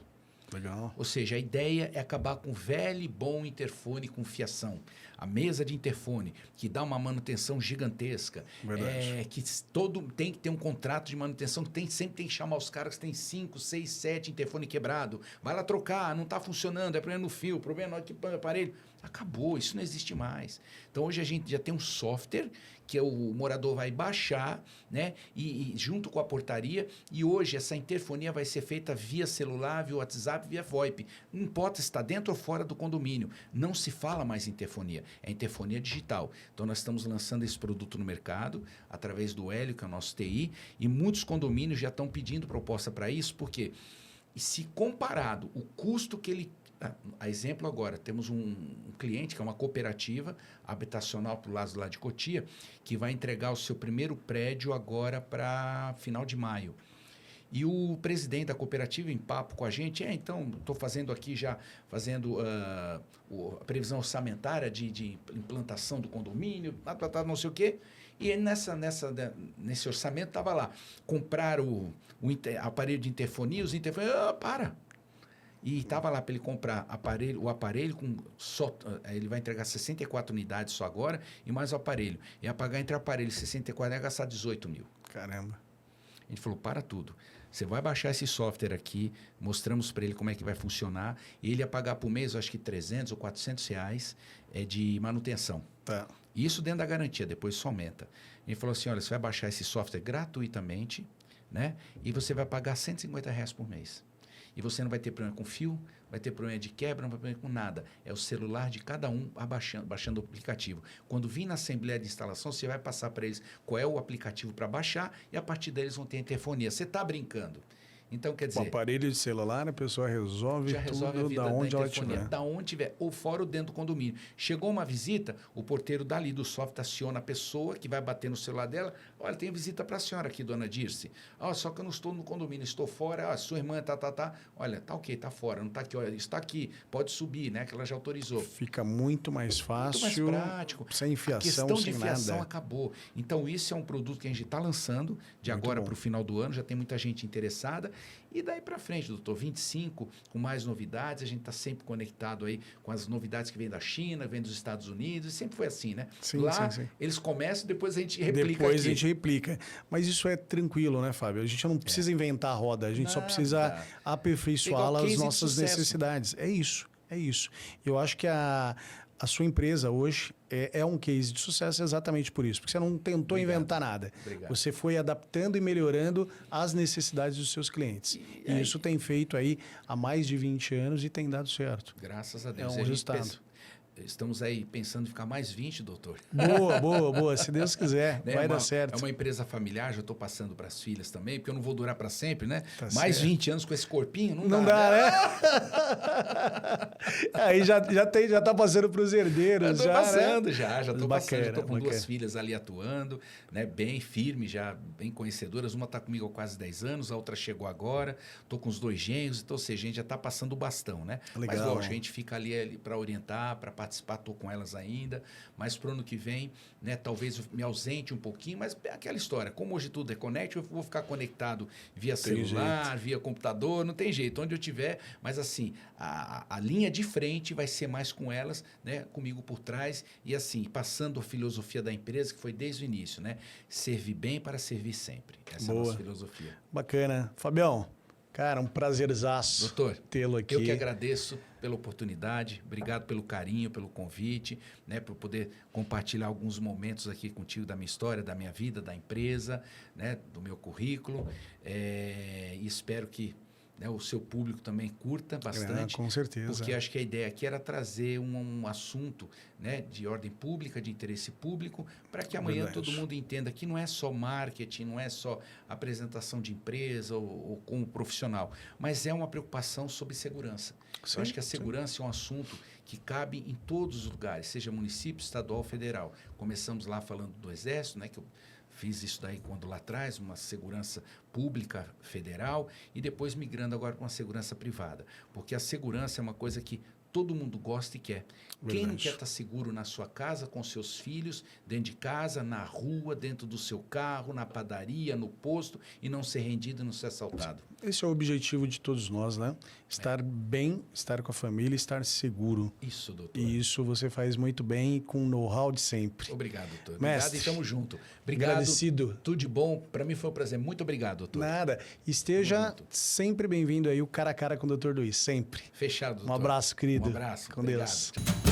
Legal. Ou seja, a ideia é acabar com o velho e bom interfone com fiação. A mesa de interfone, que dá uma manutenção gigantesca. Verdade. Que tem que ter um contrato de manutenção, sempre tem que chamar os caras que tem 5, 6, 7 interfone quebrado. Vai lá trocar, não está funcionando, é problema no fio, problema no aparelho. Acabou, isso não existe mais. Então, hoje a gente já tem um software que o morador vai baixar, né? E junto com a portaria. E hoje essa interfonia vai ser feita via celular, via WhatsApp, via VoIP. Não importa se está dentro ou fora do condomínio. Não se fala mais interfonia. É interfonia digital. Então, nós estamos lançando esse produto no mercado, através do Hélio, que é o nosso TI, e muitos condomínios já estão pedindo proposta para isso, porque se comparado o custo que ele... A exemplo agora, temos um cliente que é uma cooperativa habitacional para o lado lá de Cotia, que vai entregar o seu primeiro prédio agora para final de maio. E o presidente da cooperativa, em papo com a gente, então, estou fazendo aqui já, a previsão orçamentária de implantação do condomínio, não sei o quê. E nesse orçamento estava lá, comprar o aparelho de interfonia, os interfones... para! E estava lá para ele comprar o aparelho ele vai entregar 64 unidades só agora, e mais o aparelho. Ia pagar entre aparelho e 64, ia gastar 18 mil. Caramba. A gente falou, para tudo. Você vai baixar esse software aqui, mostramos para ele como é que vai funcionar, e ele ia pagar por mês, acho que 300 ou 400 reais de manutenção. Tá. Isso dentro da garantia, depois isso aumenta. A gente falou assim, olha, você vai baixar esse software gratuitamente, né? E você vai pagar 150 reais por mês. E você não vai ter problema com fio, vai ter problema de quebra, não vai ter problema com nada. É o celular de cada um baixando o aplicativo. Quando vir na assembleia de instalação, você vai passar para eles qual é o aplicativo para baixar e a partir deles vão ter a interfonia. Você está brincando. Então, quer dizer... O aparelho de celular, a pessoa resolve resolve tudo a vida da onde ela interfonia, estiver. da onde tiver, ou fora ou dentro do condomínio. Chegou uma visita, o porteiro dali do software aciona a pessoa que vai bater no celular dela. Olha, tem visita para a senhora aqui, dona Dirce. Só que eu não estou no condomínio, estou fora. Sua irmã tá. Olha, tá ok, tá fora, não tá aqui. Olha, está aqui, pode subir, né? Que ela já autorizou. Fica muito mais fácil. Muito mais prático. Sem fiação, a questão sem de fiação nada. acabou. Então, isso é um produto que a gente está lançando de Muito agora bom. para o final do ano. Já tem muita gente interessada. E daí para frente, doutor, 25, com mais novidades. A gente está sempre conectado aí com as novidades que vêm da China, vêm dos Estados Unidos. E sempre foi assim, né? Sim, lá, sim. eles começam, depois a gente replica Depois aqui. a gente replica. Mas isso é tranquilo, né, Fábio? A gente não precisa inventar a roda. A gente só precisa aperfeiçoá-la às nossas necessidades. É isso. Eu acho que a sua empresa hoje é um case de sucesso exatamente por isso. Porque você não tentou inventar nada. Obrigado. Você foi adaptando e melhorando as necessidades dos seus clientes. E isso tem feito aí há mais de 20 anos e tem dado certo. Graças a Deus. É um resultado. Estamos aí pensando em ficar mais 20, doutor. Boa. Se Deus quiser, vai dar certo. É uma empresa familiar, já estou passando para as filhas também, porque eu não vou durar para sempre, né? Tá mais certo. 20 anos com esse corpinho, não dá, né? Aí já tá passando para os herdeiros. Já estou passando. Já estou com bacana. 2 filhas ali atuando, né? Bem firme, já bem conhecedoras. Uma está comigo há quase 10 anos, a outra chegou agora. Estou com os 2 genros, então, ou seja, a gente já está passando o bastão, né? Legal. Mas, lógico, a gente fica ali para orientar, para participar, estou com elas ainda, mas para o ano que vem, né, talvez eu me ausente um pouquinho, mas é aquela história, como hoje tudo é connect, eu vou ficar conectado via celular, via computador, não tem jeito, onde eu tiver, mas assim, a linha de frente vai ser mais com elas, né, comigo por trás, e assim, passando a filosofia da empresa, que foi desde o início, né, servir bem para servir sempre, essa é a nossa filosofia. Bacana. Fabião, cara, um prazerzaço Doutor, tê-lo aqui. Eu que agradeço pela oportunidade, obrigado pelo carinho, pelo convite, né, por poder compartilhar alguns momentos aqui contigo da minha história, da minha vida, da empresa, né, do meu currículo, e espero que, né, o seu público também curta bastante. Com certeza. Porque acho que a ideia aqui era trazer um assunto, né, de ordem pública, de interesse público, para que amanhã todo mundo entenda que não é só marketing, não é só apresentação de empresa ou como profissional, mas é uma preocupação sobre segurança. Eu acho que a segurança é um assunto que cabe em todos os lugares, seja município, estadual, federal. Começamos lá falando do Exército, né, que eu fiz isso daí quando lá atrás, uma segurança pública federal, e depois migrando agora para uma segurança privada. Porque a segurança é uma coisa que todo mundo gosta e quer. Quem não Verdade. quer estar seguro na sua casa, com seus filhos, dentro de casa, na rua, dentro do seu carro, na padaria, no posto, e não ser rendido e não ser assaltado? Esse é o objetivo de todos nós, né? Estar bem, estar com a família, estar seguro. Isso, doutor. E isso você faz muito bem com o know-how de sempre. Obrigado, doutor. Mestre, Obrigado e tamo junto. Obrigado. Agradecido. Tudo de bom. Para mim foi um prazer. Muito obrigado, doutor. Nada. Esteja Tamo junto. sempre bem-vindo aí, o cara a cara com o Dr. Luiz, sempre. Fechado, doutor. Um abraço, querido. Um abraço. Com Obrigado. Deus.